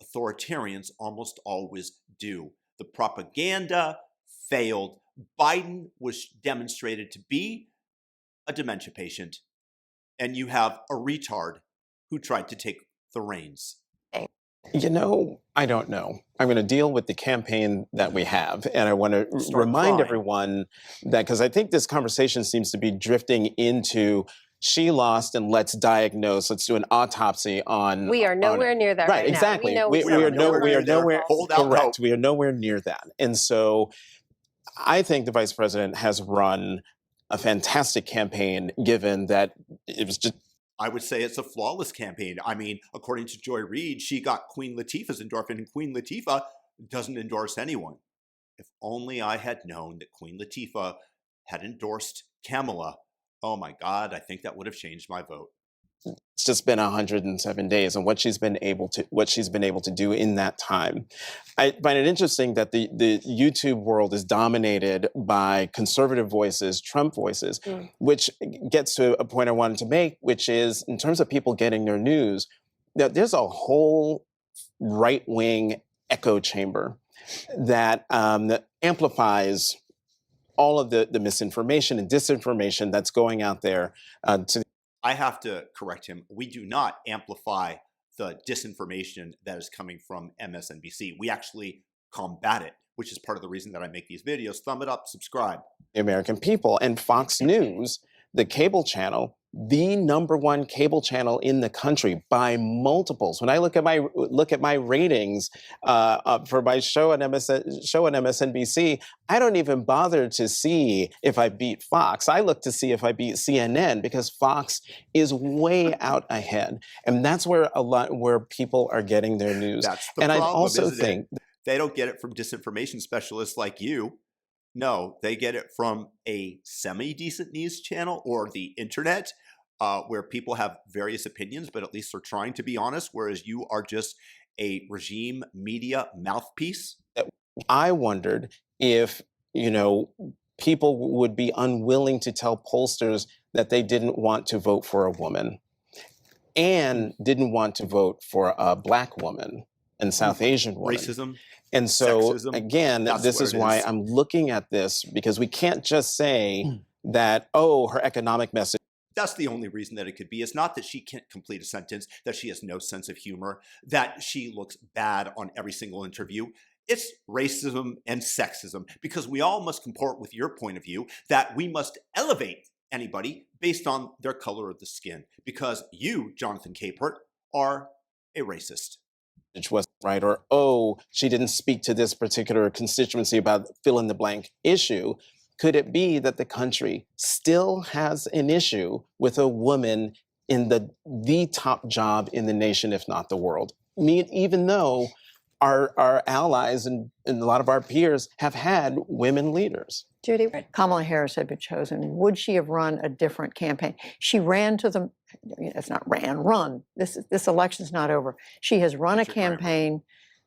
authoritarians almost always do. The propaganda failed. Biden was demonstrated to be a dementia patient, and you have a retard who tried to take the reins. I don't know. I'm going to deal with the campaign that we have. And I want to remind everyone that, because I think this conversation seems to be drifting into she lost, and let's do an autopsy on. We are nowhere near that right exactly. now. We are nowhere. Hold out Correct. hope. We are nowhere near that. And so I think the vice president has run a fantastic campaign, given that it was just. I would say it's a flawless campaign. I mean, according to Joy Reid, she got Queen Latifah's endorsement, and Queen Latifah doesn't endorse anyone. If only I had known that Queen Latifah had endorsed Kamala, oh my God, I think that would have changed my vote. It's just been 107 days, and what she's been able to do in that time. I find it interesting that the YouTube world is dominated by conservative voices, Trump voices, which gets to a point I wanted to make, which is in terms of people getting their news, that there's a whole right-wing echo chamber that amplifies all of the misinformation and disinformation that's going out there I have to correct him. We do not amplify the disinformation that is coming from MSNBC. We actually combat it, which is part of the reason that I make these videos. Thumb it up, subscribe. The American people. And Fox News, the cable channel, the #1 cable channel in the country by multiples. When I look at my ratings for my show on MSNBC, I don't even bother to see if I beat Fox. I look to see if I beat CNN, because Fox is way out ahead, and that's where where people are getting their news. That's the and problem, I also think they don't get it from disinformation specialists like you. No, they get it from a semi-decent news channel or the internet, where people have various opinions, but at least they're trying to be honest, whereas you are just a regime media mouthpiece. I wondered if, people would be unwilling to tell pollsters that they didn't want to vote for a woman and didn't want to vote for a Black woman and South Asian woman. Racism. And so, sexism, again, this is why I'm looking at this, because we can't just say that, her economic message. That's the only reason that it could be. It's not that she can't complete a sentence, that she has no sense of humor, that she looks bad on every single interview. It's racism and sexism, because we all must comport with your point of view that we must elevate anybody based on their color of the skin, because you, Jonathan Capehart, are a racist. Was right, or she didn't speak to this particular constituency about fill in the blank issue. Could it be that the country still has an issue with a woman in the top job in the nation, if not the world? Even though our allies and a lot of our peers have had women leaders. Judy, Kamala Harris had been chosen. Would she have run a different campaign? She ran to the, it's not run. This election's not over. She has run a campaign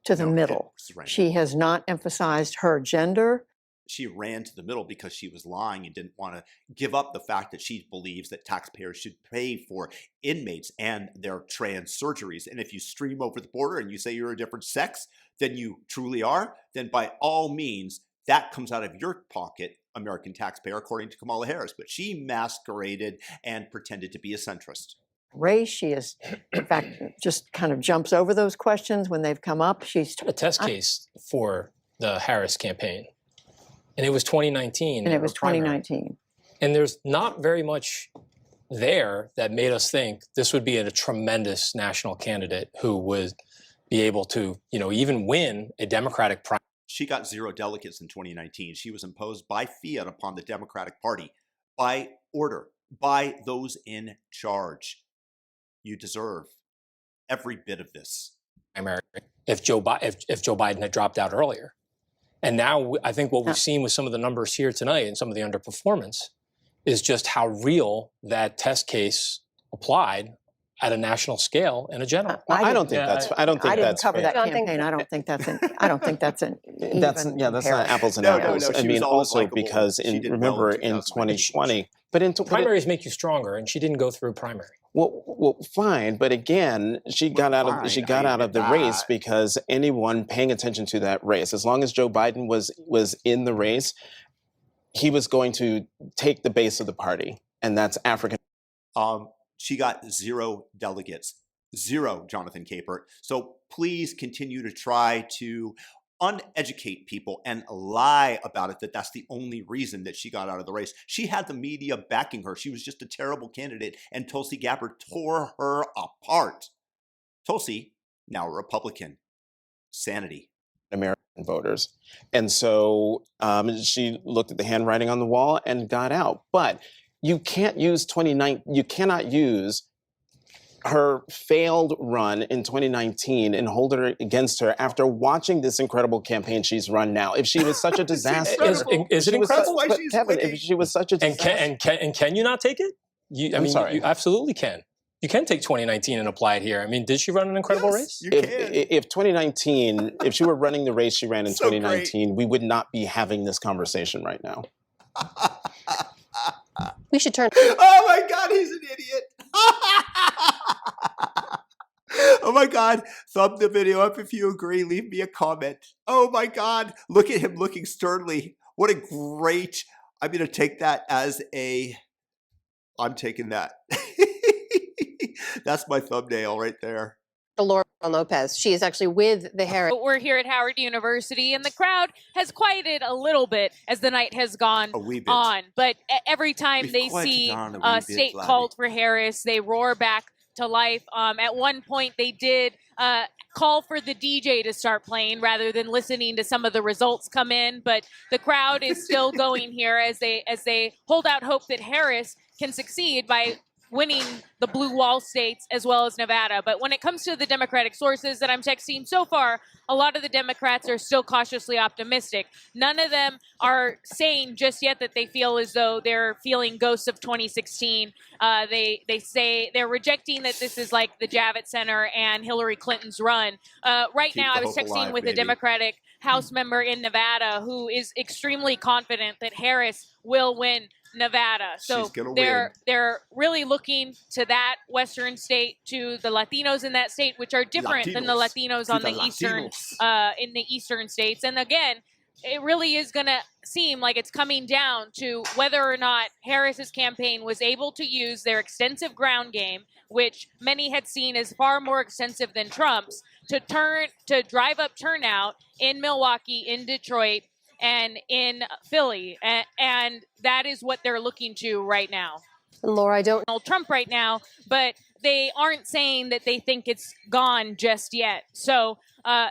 to the middle. She has not emphasized her gender. She ran to the middle because she was lying and didn't want to give up the fact that she believes that taxpayers should pay for inmates and their trans surgeries. And if you stream over the border and you say you're a different sex than you truly are, then by all means, that comes out of your pocket, American taxpayer, according to Kamala Harris. But she masqueraded and pretended to be a centrist. Race, she is, in fact, just kind of jumps over those questions when they've come up. She's a test case for the Harris campaign. And it was 2019. And it was 2019. And there's not very much there that made us think this would be a tremendous national candidate who would be able to, even win a Democratic primary. She got 0 delegates in 2019. She was imposed by fiat upon the Democratic Party, by order, by those in charge. You deserve every bit of this. If Joe Biden had dropped out earlier. And now I think what we've seen with some of the numbers here tonight and some of the underperformance is just how real that test case applied at a national scale in a general. I don't think that's. I don't think I that's didn't cover fair. that campaign. I don't think that's an. I don't think that's an. That's not apples and apples. No, I mean, also because remember in 2020, but primaries make you stronger, and she didn't go through primary. Well, fine, but again, she got out of the race because anyone paying attention to that race, as long as Joe Biden was in the race, he was going to take the base of the party, and that's African. She got 0 delegates, 0, Jonathan Capehart. So please continue to try to uneducate people and lie about it, that that's the only reason that she got out of the race. She had the media backing her. She was just a terrible candidate, and Tulsi Gabbard tore her apart. Tulsi, now a Republican. Sanity. American voters. And so she looked at the handwriting on the wall and got out. But you can't use you cannot use her failed run in 2019 and hold it against her after watching this incredible campaign she's run now. If she was such a disaster, is it incredible? Kevin, if she was such a disaster, and can you not take it? I'm sorry. You absolutely can. You can take 2019 and apply it here. I mean, did she run an incredible race? If 2019, if she were running the race she ran in 2019, we would not be having this conversation right now. We should turn. Oh my God, he's an idiot. Oh my God, thumb the video up if you agree. Leave me a comment. Oh my God, look at him looking sternly. What a great, I'm going to take that as I'm taking that. That's my thumbnail right there. Laura Lopez. She is actually with the Harris. We're here at Howard University, and the crowd has quieted a little bit as the night has gone on. But every time they see a state called for Harris, they roar back to life. At one point, they did call for the DJ to start playing rather than listening to some of the results come in. But the crowd is still going here as they hold out hope that Harris can succeed by winning the blue wall states as well as Nevada. But when it comes to the Democratic sources that I'm texting so far, a lot of the Democrats are still cautiously optimistic. None of them are saying just yet that they feel as though they're feeling ghosts of 2016. They say they're rejecting that this is like the Javits Center and Hillary Clinton's run. Right now, I was texting with a Democratic House member in Nevada who is extremely confident that Harris will win Nevada. So they're really looking to that Western state, to the Latinos in that state, which are different than the Latinos on the Eastern in the Eastern states. And again, it really is going to seem like it's coming down to whether or not Harris's campaign was able to use their extensive ground game, which many had seen as far more extensive than Trump's, to drive up turnout in Milwaukee, in Detroit, and in Philly. And that is what they're looking to right now. Laura, I don't know Trump right now, but they aren't saying that they think it's gone just yet. So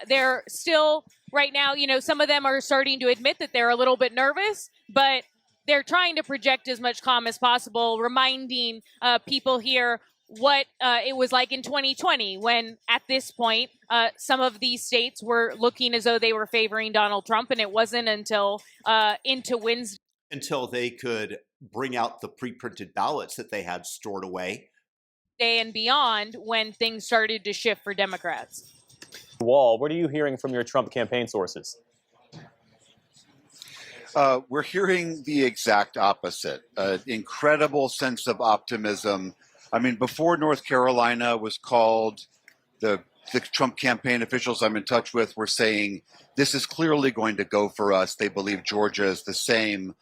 they're still right now, some of them are starting to admit that they're a little bit nervous, but they're trying to project as much calm as possible, reminding people here what it was like in 2020 when, at this point, some of these states were looking as though they were favoring Donald Trump, and it wasn't until into Wednesday. Until they could bring out the pre-printed ballots that they had stored away. And beyond when things started to shift for Democrats. Wall, what are you hearing from your Trump campaign sources? We're hearing the exact opposite. Incredible sense of optimism. I mean, before North Carolina was called, the Trump campaign officials I'm in touch with were saying, this is clearly going to go for us. They believe Georgia is the same.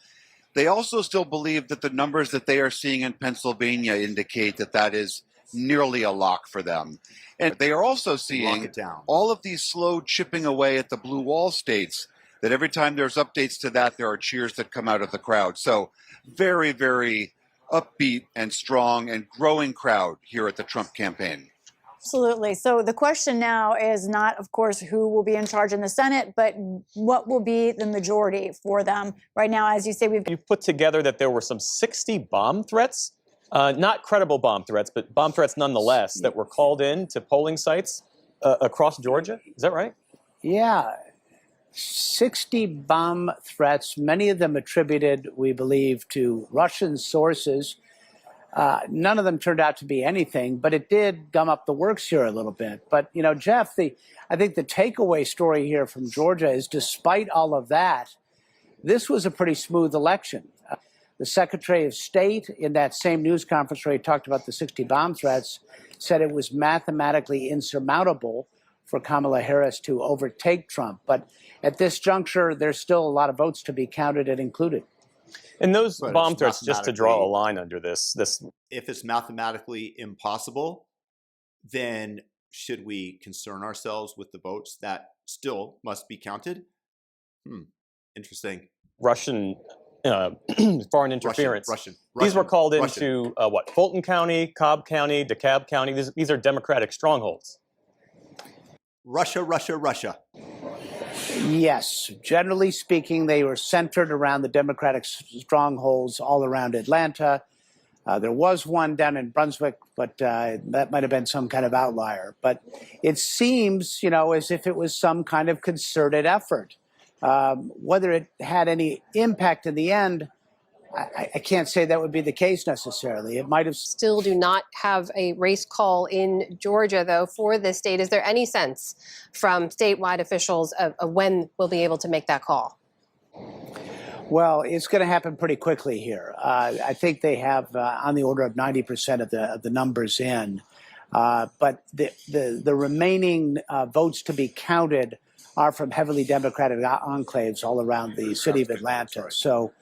They also still believe that the numbers that they are seeing in Pennsylvania indicate that that is nearly a lock for them. And they are also seeing all of these slow chipping away at the blue wall states, that every time there's updates to that, there are cheers that come out of the crowd. So very, very upbeat and strong and growing crowd here at the Trump campaign. Absolutely. So the question now is not, of course, who will be in charge in the Senate, but what will be the majority for them. Right now, as you say, You've put together that there were some 60 bomb threats, not credible bomb threats, but bomb threats nonetheless, that were called in to polling sites across Georgia. Is that right? Yeah. 60 bomb threats, many of them attributed, we believe, to Russian sources. None of them turned out to be anything, but it did gum up the works here a little bit. But, Jeff, I think the takeaway story here from Georgia is, despite all of that, this was a pretty smooth election. The Secretary of State, in that same news conference where he talked about the 60 bomb threats, said it was mathematically insurmountable for Kamala Harris to overtake Trump. But at this juncture, there's still a lot of votes to be counted and included. And those bomb threats, just to draw a line under this. If it's mathematically impossible, then should we concern ourselves with the votes that still must be counted. Interesting. Russian foreign interference. Russian. These were called into Fulton County, Cobb County, DeKalb County. These are Democratic strongholds. Russia. Yes, generally speaking, they were centered around the Democratic strongholds all around Atlanta. There was one down in Brunswick, but that might have been some kind of outlier. But it seems, as if it was some kind of concerted effort. Whether it had any impact in the end, I can't say that would be the case necessarily. It might have. Still do not have a race call in Georgia, though, for this state. Is there any sense from statewide officials of when we'll be able to make that call? Well, it's going to happen pretty quickly here. I think they have on the order of 90% of the numbers in. But the remaining votes to be counted are from heavily Democratic enclaves all around the city of Atlanta. So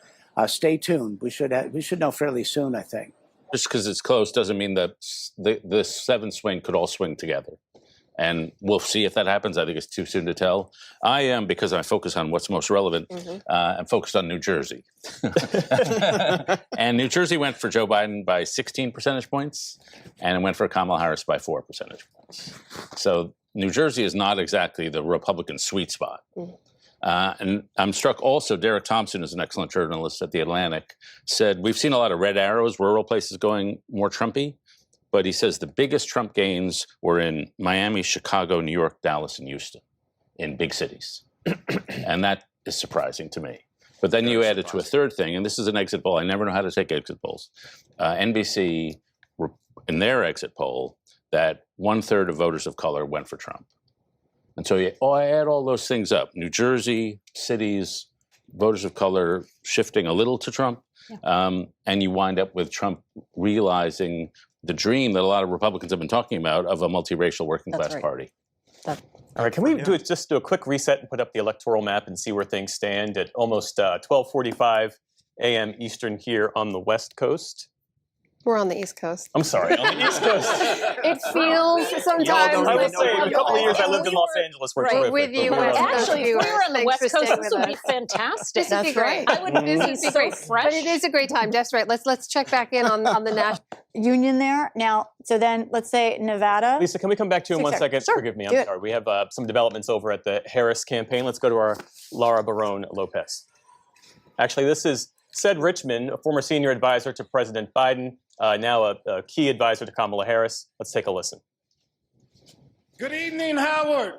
stay tuned. We should know fairly soon, I think. Just because it's close doesn't mean that the 7 swing could all swing together. And we'll see if that happens. I think it's too soon to tell. I am, because I focus on what's most relevant, I'm focused on New Jersey. And New Jersey went for Joe Biden by 16 percentage points, and it went for Kamala Harris by 4 percentage points. So New Jersey is not exactly the Republican sweet spot. And I'm struck also, Derek Thompson is an excellent journalist at The Atlantic, said, we've seen a lot of red arrows, rural places going more Trumpy. But he says the biggest Trump gains were in Miami, Chicago, New York, Dallas, and Houston, in big cities. And that is surprising to me. But then you add it to a third thing, and this is an exit poll. I never know how to take exit polls. NBC, in their exit poll, that 1/3 of voters of color went for Trump. And so I add all those things up. New Jersey, cities, voters of color shifting a little to Trump. Yeah. And you wind up with Trump realizing the dream that a lot of Republicans have been talking about of a multiracial working class party. All right, can we just do a quick reset and put up the electoral map and see where things stand at almost 12:45 a.m. Eastern here on the West Coast? We're on the East Coast. I'm sorry, on the East Coast. It feels sometimes. I will say, in a couple of years I lived in Los Angeles. We're terrific. With you. Actually, if we were on the West Coast, this would be fantastic. This would be great. I would be so fresh. But it is a great time. Jeff's right. Let's check back in on the national union there. Now, so then let's say Nevada. Lisa, can we come back to you in 1 second? Sure. Forgive me, I'm sorry. We have some developments over at the Harris campaign. Let's go to our Laura Barone Lopez. Actually, this is Ced Richmond, a former senior advisor to President Biden, now a key advisor to Kamala Harris. Let's take a listen. Good evening, Howard.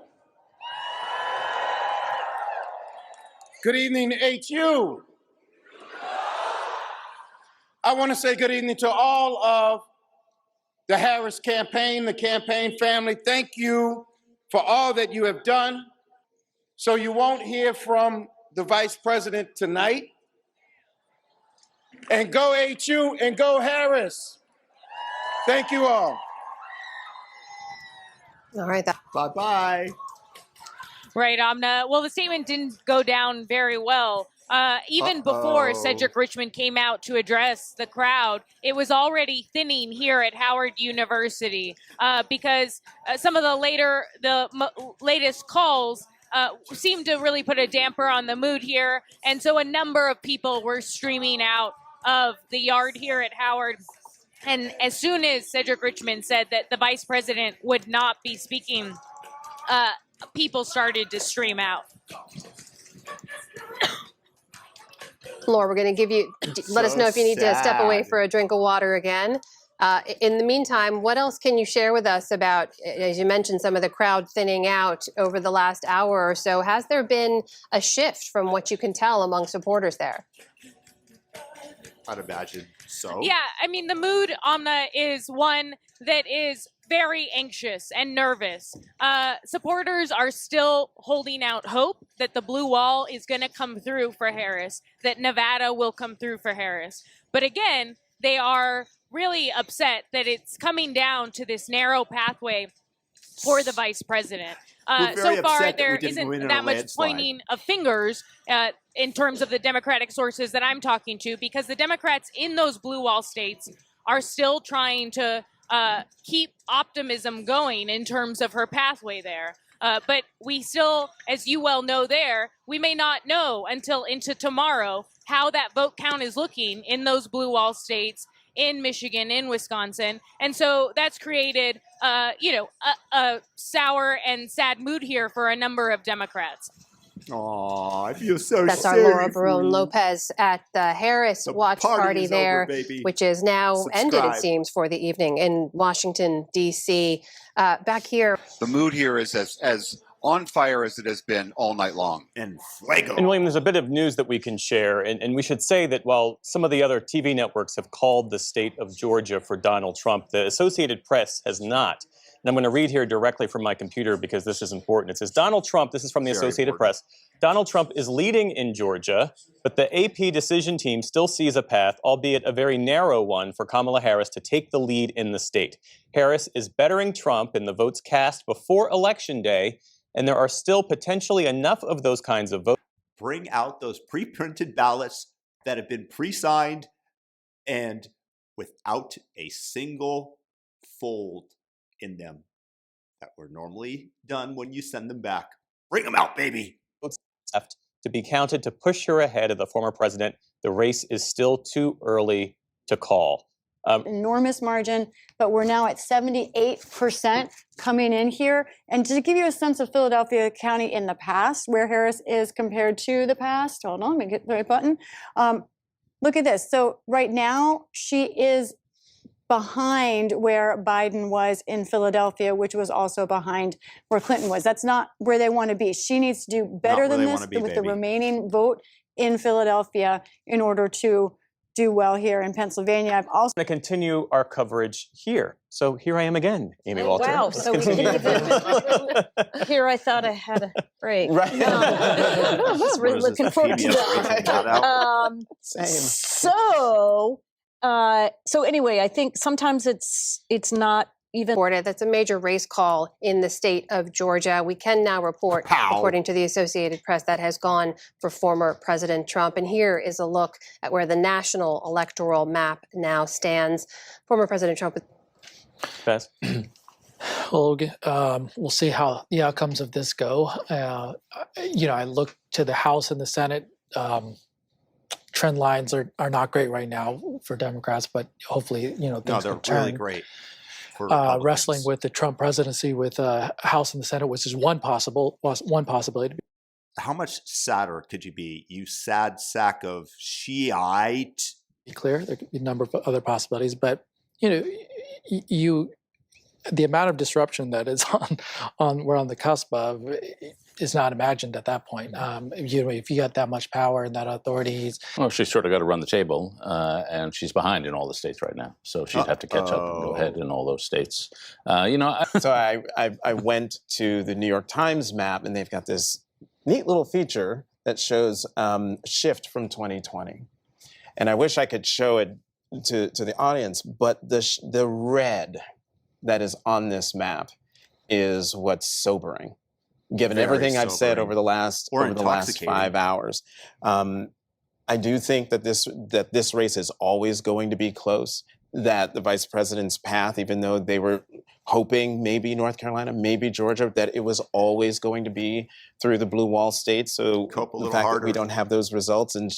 Good evening, HU. I want to say good evening to all of the Harris campaign, the campaign family. Thank you for all that you have done. So you won't hear from the vice president tonight. And go HU and go Harris. Thank you all. All right. Bye-bye. Right, Amna. Well, the statement didn't go down very well. Even before Cedric Richmond came out to address the crowd, it was already thinning here at Howard University because some of the latest calls seemed to really put a damper on the mood here. And so a number of people were streaming out of the yard here at Howard. And as soon as Cedric Richmond said that the vice president would not be speaking, people started to stream out. Laura, we're going to give you, let us know if you need to step away for a drink of water again. In the meantime, what else can you share with us about, as you mentioned, some of the crowd thinning out over the last hour or so? Has there been a shift from what you can tell among supporters there? I'd imagine so. Yeah, I mean, the mood, Amna, is one that is very anxious and nervous. Supporters are still holding out hope that the blue wall is going to come through for Harris, that Nevada will come through for Harris. But again, they are really upset that it's coming down to this narrow pathway for the vice president. So far, there isn't that much pointing of fingers in terms of the Democratic sources that I'm talking to, because the Democrats in those blue wall states are still trying to keep optimism going in terms of her pathway there. But we still, as you well know there, we may not know until into tomorrow how that vote count is looking in those blue wall states, in Michigan, in Wisconsin. And so that's created, a sour and sad mood here for a number of Democrats. Aw, I feel so That's our sorry Laura for Barone you. Lopez at the Harris watch party is there, over, baby. which is now ended, it Subscribe. seems, for the evening in Washington, D.C. Back here. The mood here is as on fire as it has been all night long. And fuego. And William, there's a bit of news that we can share, and we should say that while some of the other TV networks have called the state of Georgia for Donald Trump, the Associated Press has not. And I'm going to read here directly from my computer because this is important. It says, Donald Trump, this is from the Associated Press, Donald Trump is leading in Georgia, but the AP decision team still sees a path, albeit a very narrow one, for Kamala Harris to take the lead in the state. Harris is bettering Trump in the votes cast before Election Day, and there are still potentially enough of those kinds of votes. Bring out those pre-printed ballots that have been pre-signed and without a single fold in them that were normally done when you send them back. Bring them out, baby. Left to be counted to push her ahead of the former president. The race is still too early to call. Enormous margin, but we're now at 78% coming in here. And to give you a sense of Philadelphia County in the past, where Harris is compared to the past, hold on, let me get the right button. Look at this. So right now, she is behind where Biden was in Philadelphia, which was also behind where Clinton was. That's not where they want to be. She needs to do better than this with the remaining vote in Philadelphia in order to do well here in Pennsylvania. I'm also going to continue our coverage here. So here I am again, Amy Walter. Wow, so we didn't even... Here I thought I had a break. Right. I was really looking forward to that. So anyway, I think sometimes it's not even reported. That's a major race call in the state of Georgia. We can now report, according to the Associated Press, that has gone for former President Trump. And here is a look at where the national electoral map now stands. Former President Trump. Best. Well, we'll see how the outcomes of this go. I look to the House and the Senate. Trend lines are not great right now for Democrats, but hopefully, things they're will turn. really great. Wrestling with the Trump presidency with House and the Senate, which is one possibility. How much sadder could you be, you sad sack of Shiite? Be clear, there could be a number of other possibilities, but the amount of disruption that is we're on the cusp of is not imagined at that point. If you got that much power and that authority, well, she's sort of got to run the table, and she's behind in all the states right now, so she'd have to catch up and go ahead in all those states. So I went to the New York Times map, and they've got this neat little feature that shows shift from 2020, and I wish I could show it to the audience, but the red that is on this map is what's sobering. Given everything I've said over the last 5 hours, I do think that this race is always going to be close. That the vice president's path, even though they were hoping maybe North Carolina, maybe Georgia, that it was always going to be through the blue wall states. So the fact that we don't have those results and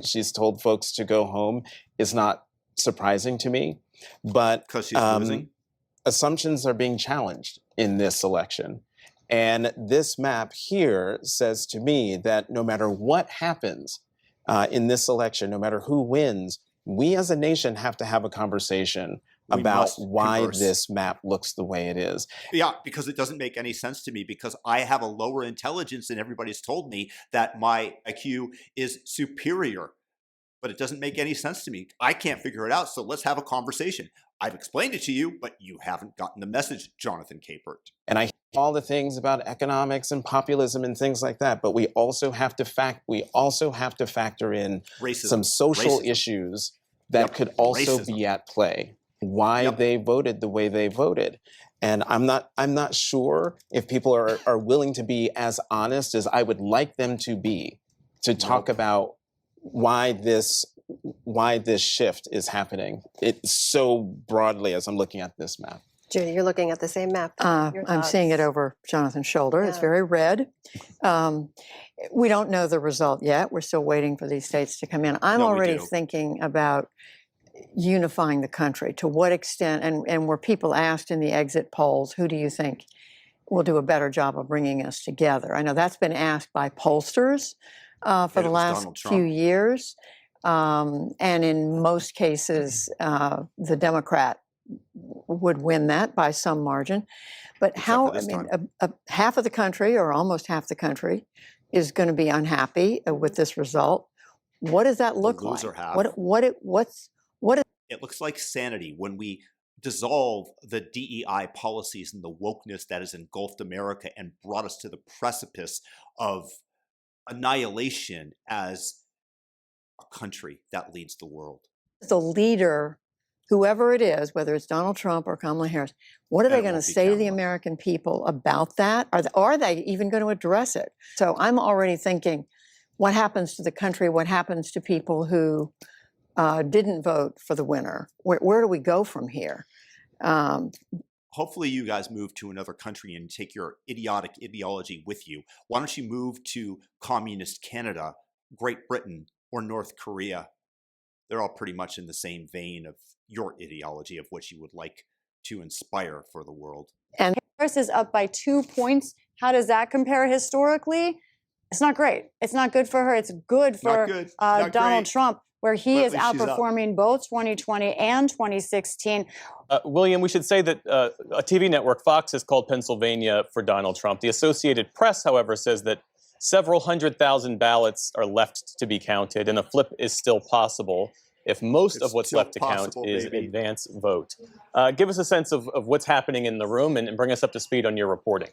she's told folks to go home is not surprising to me. But because she's losing, assumptions are being challenged in this election. And this map here says to me that no matter what happens in this election, no matter who wins, we as a nation have to have a conversation about why this map looks the way it is. Yeah, because it doesn't make any sense to me, because I have a lower intelligence than everybody's told me that my IQ is superior. But it doesn't make any sense to me. I can't figure it out, so let's have a conversation. I've explained it to you, but you haven't gotten the message, Jonathan Capert. And I hear all the things about economics and populism and things like that, but we also have to factor in some social issues that could also be at play. Why they voted the way they voted. And I'm not sure if people are willing to be as honest as I would like them to be to talk about why this shift is happening. It's so broadly as I'm looking at this map. Judy, you're looking at the same map. I'm seeing it over Jonathan's shoulder. It's very red. We don't know the result yet. We're still waiting for these states to come in. I'm already thinking about unifying the country. To what extent, and were people asked in the exit polls, who do you think will do a better job of bringing us together? I know that's been asked by pollsters for the last few years. And in most cases, the Democrat would win that by some margin. But half of the country, or almost half the country, is going to be unhappy with this result. What does that look like? It looks like sanity when we dissolve the DEI policies and the wokeness that has engulfed America and brought us to the precipice of annihilation as a country that leads the world. The leader, whoever it is, whether it's Donald Trump or Kamala Harris, what are they going to say to the American people about that? Are they even going to address it? So I'm already thinking, what happens to the country? What happens to people who didn't vote for the winner? Where do we go from here? Hopefully you guys move to another country and take your idiotic ideology with you. Why don't you move to communist Canada, Great Britain, or North Korea? They're all pretty much in the same vein of your ideology of what you would like to inspire for the world. And Harris is up by 2 points. How does that compare historically? It's not great. It's not good for her. It's good for Donald Trump, where he is outperforming both 2020 and 2016. William, we should say that a TV network, Fox, has called Pennsylvania for Donald Trump. The Associated Press, however, says that several 100,000 ballots are left to be counted, and a flip is still possible if most of what's left to count is advance vote. Give us a sense of what's happening in the room and bring us up to speed on your reporting.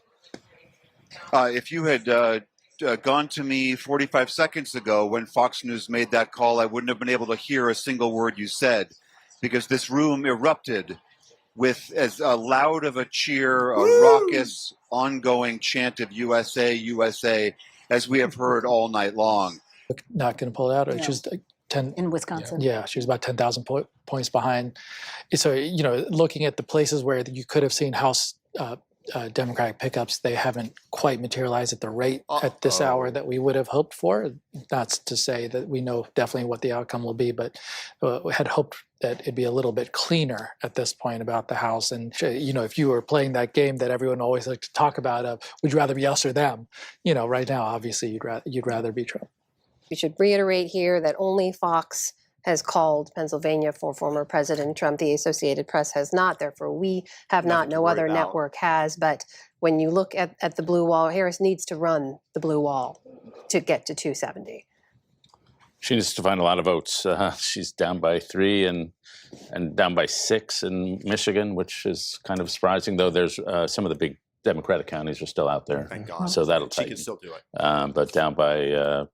If you had gone to me 45 seconds ago when Fox News made that call, I wouldn't have been able to hear a single word you said, because this room erupted with as loud of a cheer, a raucous, ongoing chant of USA, USA, as we have heard all night long. Not going to pull it out. She's 10 in Wisconsin. Yeah, she was about 10,000 points behind. So, looking at the places where you could have seen House Democratic pickups, they haven't quite materialized at the rate at this hour that we would have hoped for. That's to say that we know definitely what the outcome will be, but we had hoped that it'd be a little bit cleaner at this point about the House. And, if you were playing that game that everyone always likes to talk about of, would you rather be us or them? Right now, obviously, you'd rather be Trump. We should reiterate here that only Fox has called Pennsylvania for former President Trump. The Associated Press has not. Therefore, we have not. No other network has. But when you look at the blue wall, Harris needs to run the blue wall to get to 270. She needs to find a lot of votes. She's down by 3 and down by 6 in Michigan, which is kind of surprising, though there's some of the big Democratic counties are still out there. Thank God. So that'll She tighten. can still do it. But down by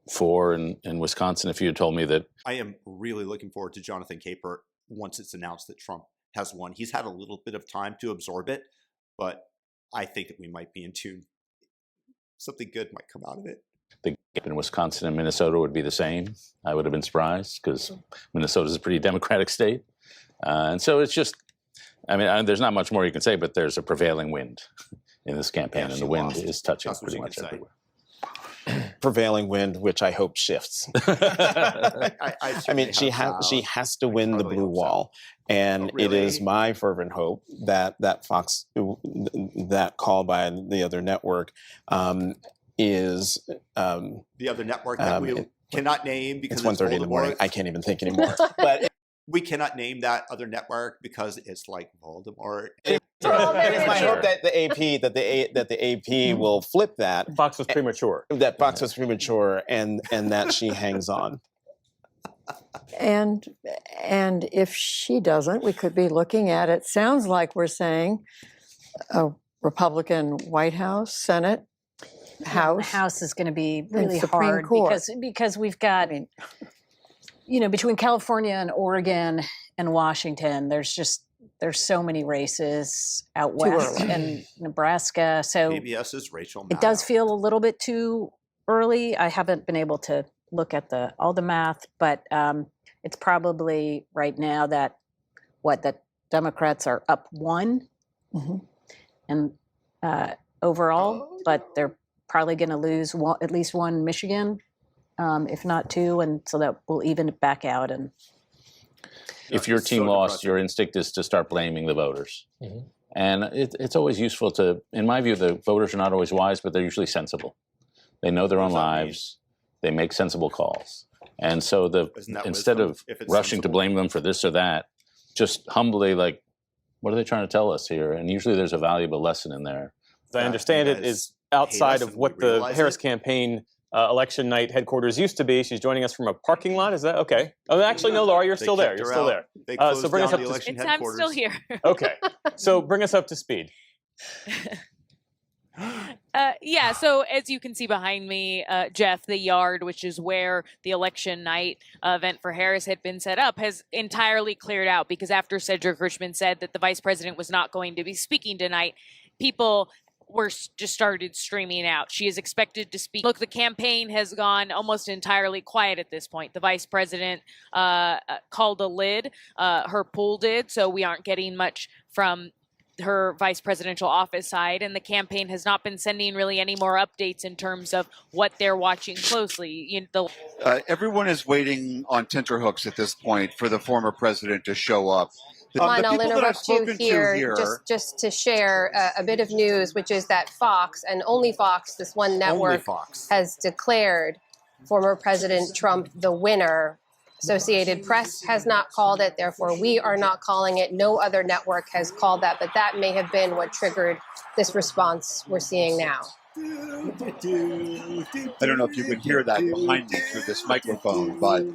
4 in Wisconsin, if you had told me that. I am really looking forward to Jonathan Capert once it's announced that Trump has won. He's had a little bit of time to absorb it, but I think that we might be in tune. Something good might come out of it. The gap in Wisconsin and Minnesota would be the same. I would have been surprised because Minnesota is a pretty Democratic state. And so it's just, there's not much more you can say, but there's a prevailing wind in this campaign, and the wind is touching pretty much everywhere. Prevailing wind, which I hope shifts. She has to win the blue wall, and it is my fervent hope that Fox, that call by the other network, is the other network that we cannot name because it's 1:30 in the morning. I can't even think anymore. But we cannot name that other network because it's like Voldemort. It is my hope that the AP will flip that. Fox was premature. That Fox was premature, and that she hangs on. And if she doesn't, we could be looking at it. Sounds like we're saying a Republican White House, Senate, House. The House is going to be really Supreme hard Court. because we've got, between California and Oregon and Washington, there's so many races out west and Nebraska. So PBS's Rachel Maddow. It does feel a little bit too early. I haven't been able to look at all the math, but it's probably right now that Democrats are up 1 and overall, but they're probably going to lose at least 1 Michigan, if not 2, and so that will even it back out. And if your team lost, your instinct is to start blaming the voters. And it's always useful to, in my view, the voters are not always wise, but they're usually sensible. They know their own lives. They make sensible calls. And so instead of rushing to blame them for this or that, just humbly, like, what are they trying to tell us here? And usually there's a valuable lesson in there. As I understand it, is outside of what the Harris campaign election night headquarters used to be. She's joining us from a parking lot. Is that okay? Oh, actually, no, Laura, you're still there. You're still there. So bring us up to speed. I'm still here. Okay. So bring us up to speed. Yeah, so as you can see behind me, Jeff, the yard, which is where the election night event for Harris had been set up, has entirely cleared out because after Cedric Richmond said that the vice president was not going to be speaking tonight, people were just started streaming out. She is expected to speak. Look, the campaign has gone almost entirely quiet at this point. The vice president called a lid. Her pool did, so we aren't getting much from her vice presidential office side, and the campaign has not been sending really any more updates in terms of what they're watching closely. Everyone is waiting on tenterhooks at this point for the former president to show up. I'll interrupt you here just to share a bit of news, which is that Fox, and only Fox, this one network, has declared former President Trump the winner. Associated Press has not called it, therefore we are not calling it. No other network has called that, but that may have been what triggered this response we're seeing now. I don't know if you can hear that behind me through this microphone, but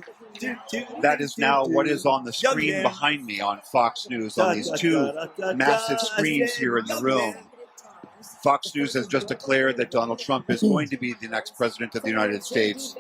that is now what is on the screen behind me on Fox News, on these 2 massive screens here in the room. Fox News has just declared that Donald Trump is going to be the next president of the United States.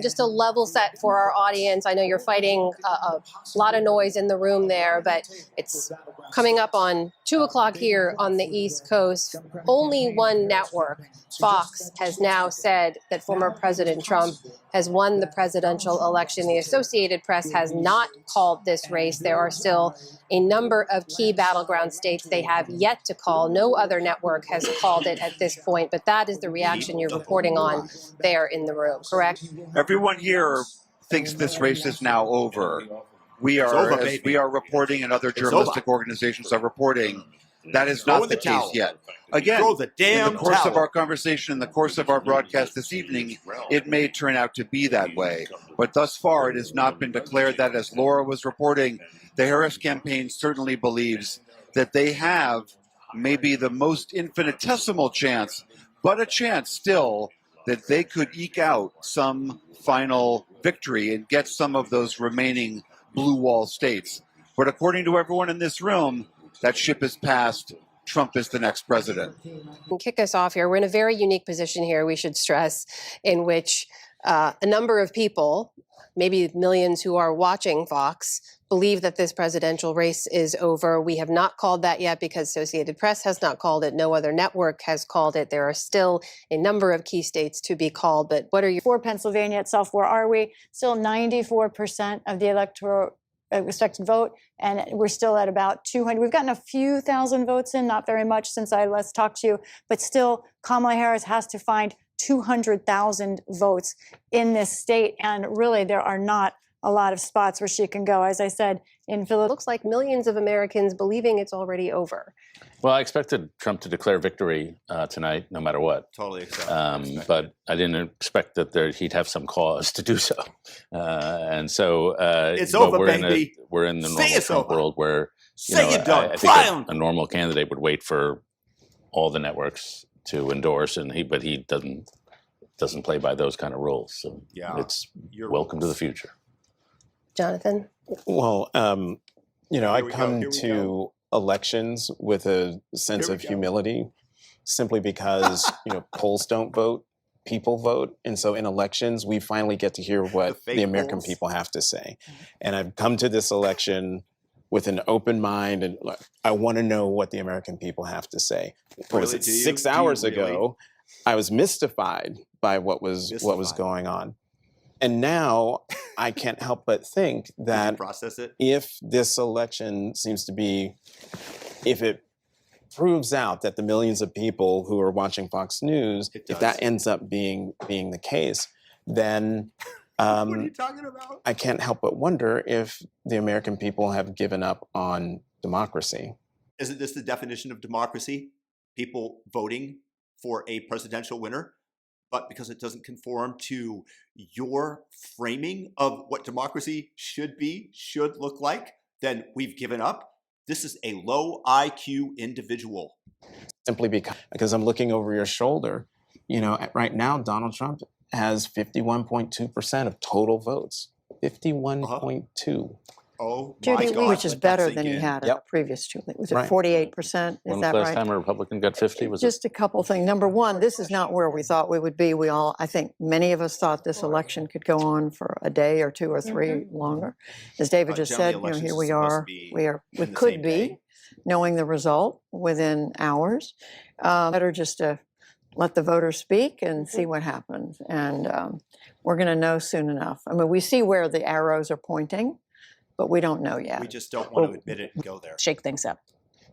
Just a level set for our audience. I know you're fighting a lot of noise in the room there, but it's coming up on 2 o'clock here on the East Coast. Only one network, Fox, has now said that former President Trump has won the presidential election. The Associated Press has not called this race. There are still a number of key battleground states they have yet to call. No other network has called it at this point, but that is the reaction you're reporting on there in the room, correct? Everyone here thinks this race is now over. We are, as we are reporting, and other journalistic organizations are reporting, that is not the case yet. Again, in the course of our conversation, in the course of our broadcast this evening, it may turn out to be that way. But thus far, it has not been declared that. As Laura was reporting, the Harris campaign certainly believes that they have maybe the most infinitesimal chance, but a chance still, that they could eke out some final victory and get some of those remaining blue wall states. But according to everyone in this room, that ship has passed. Trump is the next president. Kick us off here. We're in a very unique position here, we should stress, in which a number of people, maybe millions who are watching Fox, believe that this presidential race is over. We have not called that yet because Associated Press has not called it. No other network has called it. There are still a number of key states to be called. But what are you? For Pennsylvania itself, where are we? Still 94% of the electoral expected vote, and we're still at about 200. We've gotten a few thousand votes in, not very much since I last talked to you, but still Kamala Harris has to find 200,000 votes in this state, and really there are not a lot of spots where she can go. As I said, in Philadelphia, looks like millions of Americans believing it's already over. Well, I expected Trump to declare victory tonight, no matter what. Totally acceptable. But I didn't expect that he'd have some cause to do so. And so it's over, baby. We're in the normal Trump world where I think a normal candidate would wait for all the networks to endorse, but he doesn't play by those kind of rules. So it's welcome to the future. Jonathan? Well, I come to elections with a sense of humility, simply because polls don't vote, people vote, and so in elections we finally get to hear what the American people have to say. And I've come to this election with an open mind, and I want to know what the American people have to say. What was it, 6 hours ago? I was mystified by what was going on. And now I can't help but think that process it? if this election seems to be, if it proves out that the millions of people who are watching Fox News, if that ends up being the case, then what are you talking about? I can't help but wonder if the American people have given up on democracy. Isn't this the definition of democracy? People voting for a presidential winner, but because it doesn't conform to your framing of what democracy should be, should look like, then we've given up. This is a low IQ individual. Simply because I'm looking over your shoulder. You know, right now, Donald Trump has 51.2% of total votes. 51.2. Oh, Judy, my God. which is better than he had in the previous two. Was it 48%? Is When was that the last right? time a Republican got 50? Was Just a couple things. Number one, this is not where we thought we would be. I think many of us thought this election could go on for a day or two or three longer. As David just said, here we are. We could be knowing the result within hours. Better just to let the voters speak and see what happens. And we're going to know soon enough. I mean, we see where the arrows are pointing, but we don't know yet. We just don't want to admit it and go there. Shake things up.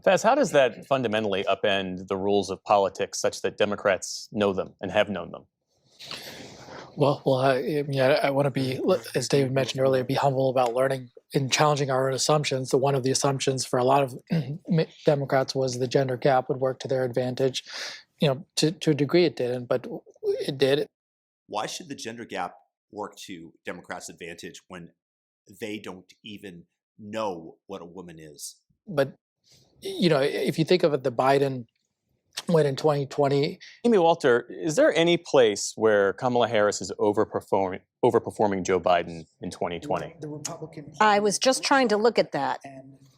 Faz, how does that fundamentally upend the rules of politics such that Democrats know them and have known them? Well, I want to be, as David mentioned earlier, be humble about learning and challenging our own assumptions. So one of the assumptions for a lot of Democrats was the gender gap would work to their advantage. You know, to a degree it didn't, but it did. Why should the gender gap work to Democrats' advantage when they don't even know what a woman is? But, you know, if you think of it, the Biden win in 2020. Amy Walter, is there any place where Kamala Harris is overperforming Joe Biden in 2020? I was just trying to look at that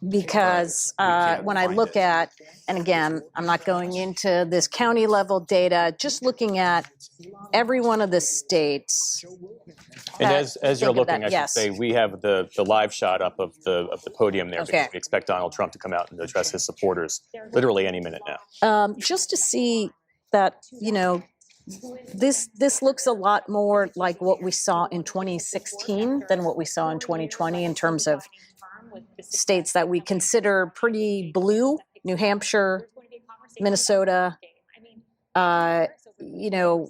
because when I look at, and again, I'm not going into this county level data, just looking at every one of the states. And as you're looking, I should say, we have the live shot up of the podium there because we expect Donald Trump to come out and address his supporters literally any minute now. Just to see that, you know, this looks a lot more like what we saw in 2016 than what we saw in 2020 in terms of states that we consider pretty blue: New Hampshire, Minnesota, you know,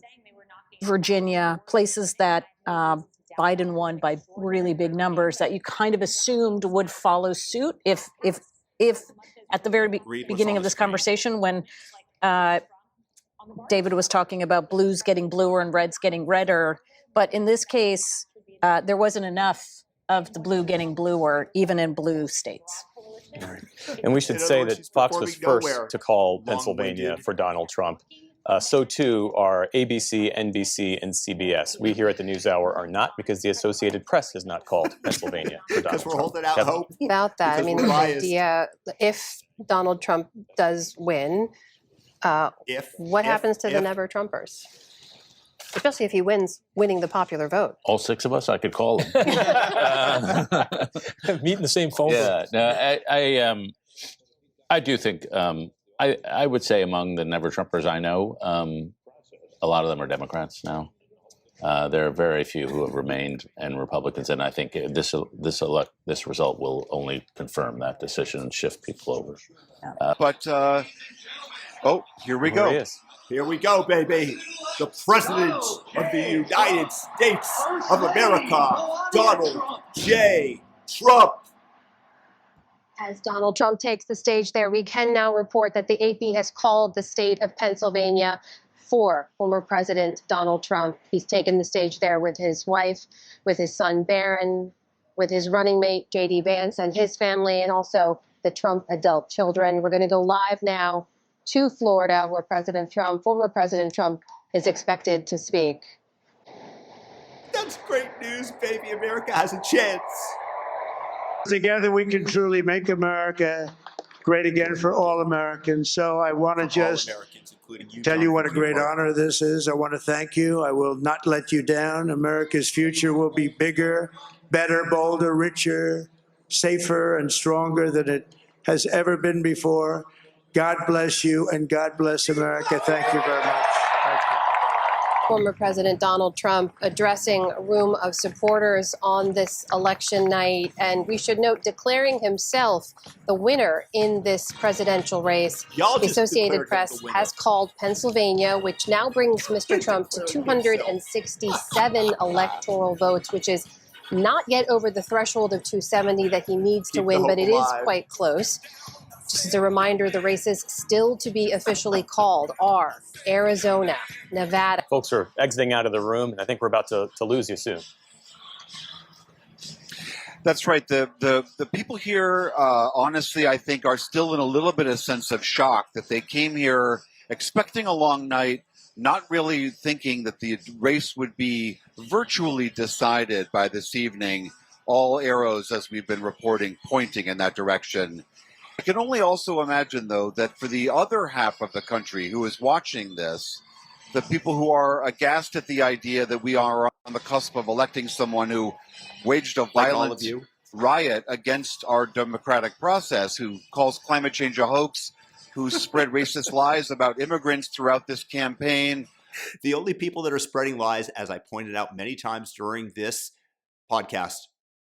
Virginia, places that Biden won by really big numbers that you kind of assumed would follow suit if at the very beginning of this conversation when David was talking about blues getting bluer and reds getting redder. But in this case, there wasn't enough of the blue getting bluer, even in blue states. Right. And we should say that Fox was first to call Pennsylvania for Donald Trump. So too are ABC, NBC, and CBS. We here at the NewsHour are not, because the Associated Press has not called Pennsylvania for Donald Trump. Because we're holding out hope. About that, I mean, the idea, if Donald Trump does win, what happens to the Never Trumpers? Especially if he winning the popular vote. All six of us, I could call them. Meet in the same phone booth. No, I do think, I would say among the Never Trumpers I know, a lot of them are Democrats now. There are very few who have remained and Republicans, and I think this result will only confirm that decision and shift people over. Here we There go. he is. Here we go, baby. The President of the United States of America, Donald J. Trump. As Donald Trump takes the stage there, we can now report that the AP has called the state of Pennsylvania for former President Donald Trump. He's taken the stage there with his wife, with his son Barron, with his running mate J.D. Vance and his family, and also the Trump adult children. We're going to go live now to Florida, where former President Trump, is expected to speak. That's great news, baby. America has a chance. Together we can truly make America great again for all Americans. So I want to just tell you what a great honor this is. I want to thank you. I will not let you down. America's future will be bigger, better, bolder, richer, safer, and stronger than it has ever been before. God bless you, and God bless America. Thank you very much. Thank you. Former President Donald Trump addressing a room of supporters on this election night, and we should note declaring himself the winner in this presidential race. The Associated Press has called Pennsylvania, which now brings Mr. Trump to 267 electoral votes, which is not yet over the threshold of 270 that he needs to win, but it is quite close. Just as a reminder, the races still to be officially called are Arizona, Nevada. Folks are exiting out of the room, and I think we're about to lose you soon. That's right. The people here, honestly, I think, are still in a little bit of sense of shock that they came here expecting a long night, not really thinking that the race would be virtually decided by this evening. All arrows, as we've been reporting, pointing in that direction. I can only also imagine, though, that for the other half of the country who is watching this, the people who are aghast at the idea that we are on the cusp of electing someone who waged a violent riot against our democratic process, who calls climate change a hoax, who spread racist lies about immigrants throughout this campaign. The only people that are spreading lies, as I pointed out many times during this podcast,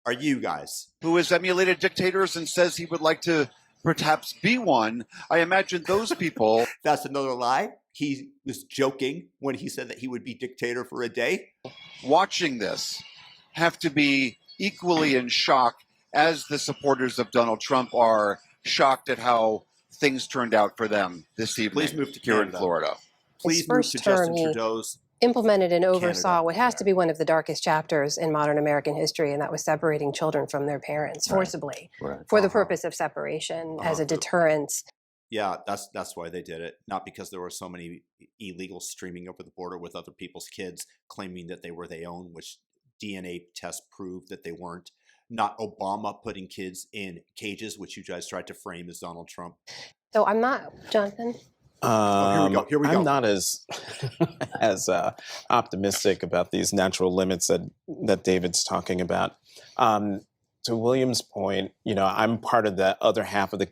are you guys. Who has emulated dictators and says he would like to perhaps be one. I imagine those people. That's another lie. He was joking when he said that he would be dictator for a day. Watching this have to be equally in shock as the supporters of Donald Trump are shocked at how things turned out for them this evening. Please move to here Canada. in Florida. Please move to Justin Trudeau's. Implemented and oversaw what has to be one of the darkest chapters in modern American history, and that was separating children from their parents forcibly for the purpose of separation as a deterrence. Yeah, that's why they did it. Not because there were so many illegals streaming over the border with other people's kids claiming that they were their own, which DNA tests proved that they weren't. Not Obama putting kids in cages, which you guys tried to frame as Donald Trump. So I'm not, Jonathan. Here we go. I'm not as optimistic about these natural limits that David's talking about. To William's point, I'm part of that other half of the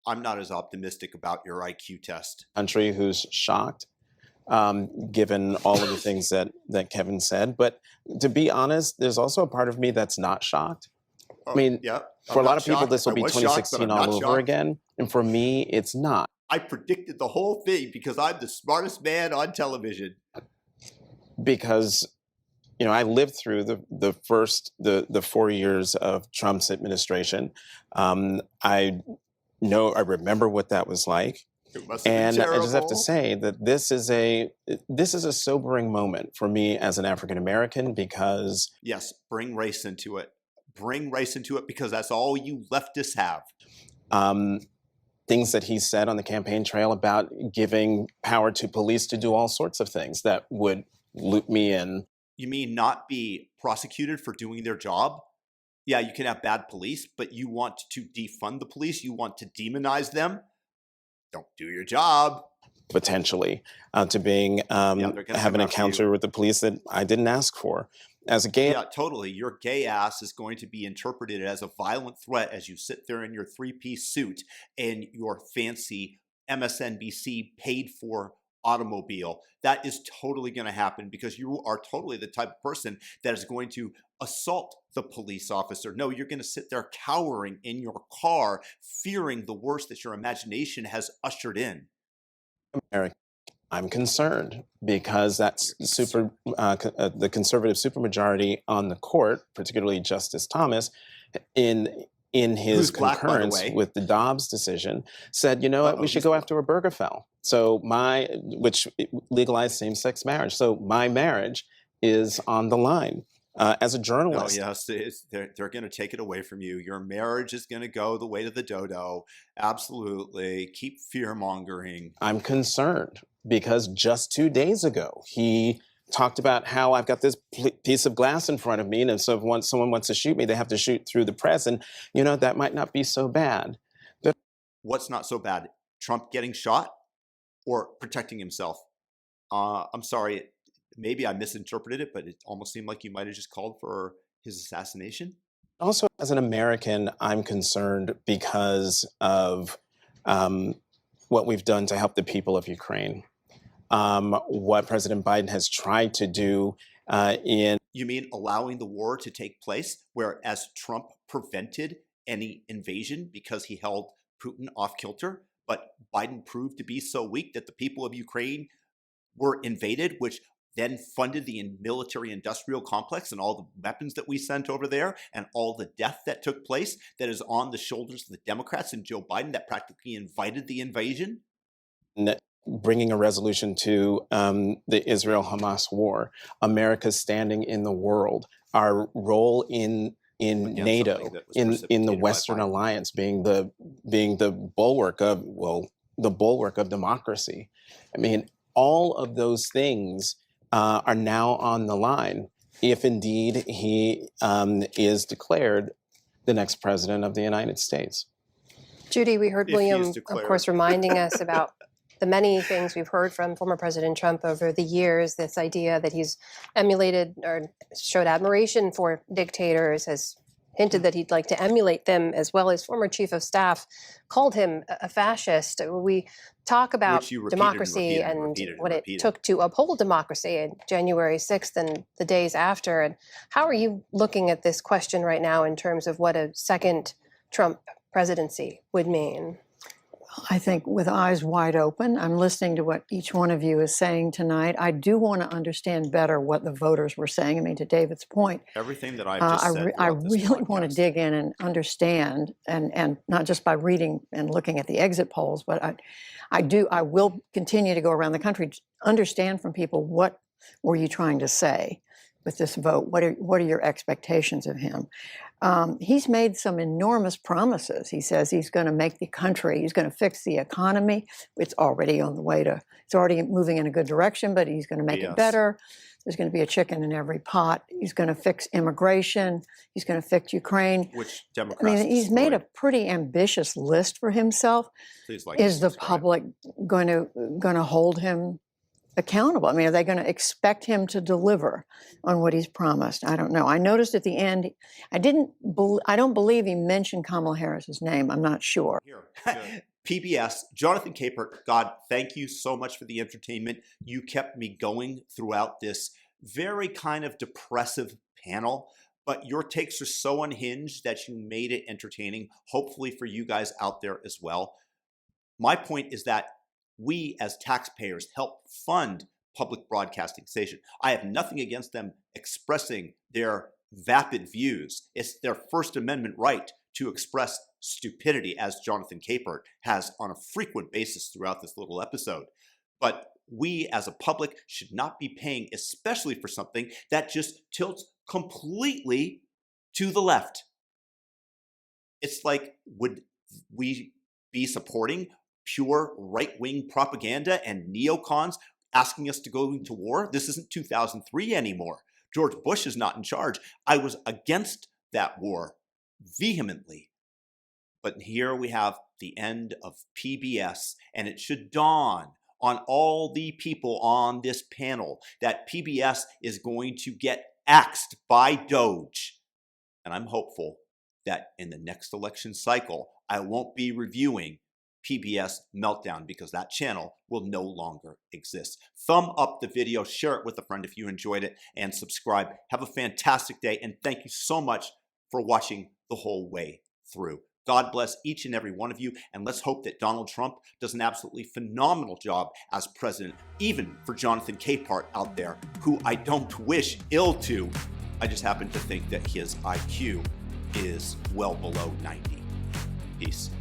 I'm not as optimistic about your IQ test. Country who's shocked, given all of the things that Kevin said. But to be honest, there's also a part of me that's not shocked. I mean, for a lot of people, this will be 2016 all over again. And for me, it's not. I predicted the whole thing because I'm the smartest man on television. Because, I lived through the first 4 years of Trump's administration. I remember what that was like. And I just have to say that this is a sobering moment for me as an African American because yes, bring race into it. Bring race into it because that's all you leftists have. Things that he said on the campaign trail about giving power to police to do all sorts of things that would loop me in. You mean not be prosecuted for doing their job? Yeah, you can have bad police, but you want to defund the police? You want to demonize them? Don't do your job. Potentially to being have an encounter with the police that I didn't ask for. As a gay, yeah, totally. Your gay ass is going to be interpreted as a violent threat as you sit there in your three-piece suit and your fancy MSNBC paid-for automobile. That is totally going to happen because you are totally the type of person that is going to assault the police officer. No, you're going to sit there cowering in your car, fearing the worst that your imagination has ushered in. Eric, I'm concerned because that's the conservative supermajority on the court, particularly Justice Thomas, in his concurrence with the Dobbs decision, said, what, we should go after Obergefell. So which legalized same-sex marriage. So my marriage is on the line. As a journalist. Oh, yes, they're going to take it away from you. Your marriage is going to go the way to the dodo. Absolutely. Keep fear-mongering. I'm concerned because just 2 days ago, he talked about how I've got this piece of glass in front of me, and so if someone wants to shoot me, they have to shoot through the press, and, that might not be so bad. But what's not so bad? Trump getting shot or protecting himself? I'm sorry. Maybe I misinterpreted it, but it almost seemed like you might have just called for his assassination. Also, as an American, I'm concerned because of what we've done to help the people of Ukraine. what President Biden has tried to do in... You mean allowing the war to take place, whereas Trump prevented any invasion because he held Putin off kilter, but Biden proved to be so weak that the people of Ukraine were invaded, which then funded the military-industrial complex and all the weapons that we sent over there and all the death that took place that is on the shoulders of the Democrats and Joe Biden that practically invited the invasion? Bringing a resolution to the Israel-Hamas war, America's standing in the world, our role in NATO, in the Western alliance, being the bulwark of democracy. I mean, all of those things are now on the line if indeed he is declared the next president of the United States. Judy, we heard William, of course, reminding us about the many things we've heard from former President Trump over the years, this idea that he's emulated or showed admiration for dictators, has hinted that he'd like to emulate them, as well as former chief of staff called him a fascist. We talk about democracy and what it took to uphold democracy on January 6th and the days after. And how are you looking at this question right now in terms of what a second Trump presidency would mean? I think with eyes wide open, I'm listening to what each one of you is saying tonight. I do want to understand better what the voters were saying. I mean, to David's point, everything that I've just said. I really want to dig in and understand, and not just by reading and looking at the exit polls, but I will continue to go around the country, understand from people, what were you trying to say with this vote? What are your expectations of him? He's made some enormous promises. He says he's going to make the country, he's going to fix the economy. It's already on the way to, it's already moving in a good direction, but he's going to make it better. There's going to be a chicken in every pot. He's going to fix immigration. He's going to fix Ukraine. Which Democrats he's made a pretty ambitious list for himself. Is the public going to hold him accountable? I mean, are they going to expect him to deliver on what he's promised? I don't know. I noticed at the end, I don't believe he mentioned Kamala Harris's name. I'm not sure. PBS, Jonathan Capert, God, thank you so much for the entertainment. You kept me going throughout this very kind of depressive panel, but your takes are so unhinged that you made it entertaining, hopefully for you guys out there as well. My point is that we as taxpayers help fund public broadcasting station. I have nothing against them expressing their vapid views. It's their First Amendment right to express stupidity, as Jonathan Capert has on a frequent basis throughout this little episode. But we as a public should not be paying, especially for something that just tilts completely to the left. It's like, would we be supporting pure right-wing propaganda and neocons asking us to go into war? This isn't 2003 anymore. George Bush is not in charge. I was against that war vehemently. But here we have the end of PBS, and it should dawn on all the people on this panel that PBS is going to get axed by Doge. And I'm hopeful that in the next election cycle, I won't be reviewing PBS Meltdown, because that channel will no longer exist. Thumb up the video, share it with a friend if you enjoyed it, and subscribe. Have a fantastic day, and thank you so much for watching the whole way through. God bless each and every one of you, and let's hope that Donald Trump does an absolutely phenomenal job as president, even for Jonathan Capert out there, who I don't wish ill to. I just happen to think that his IQ is well below 90. Peace.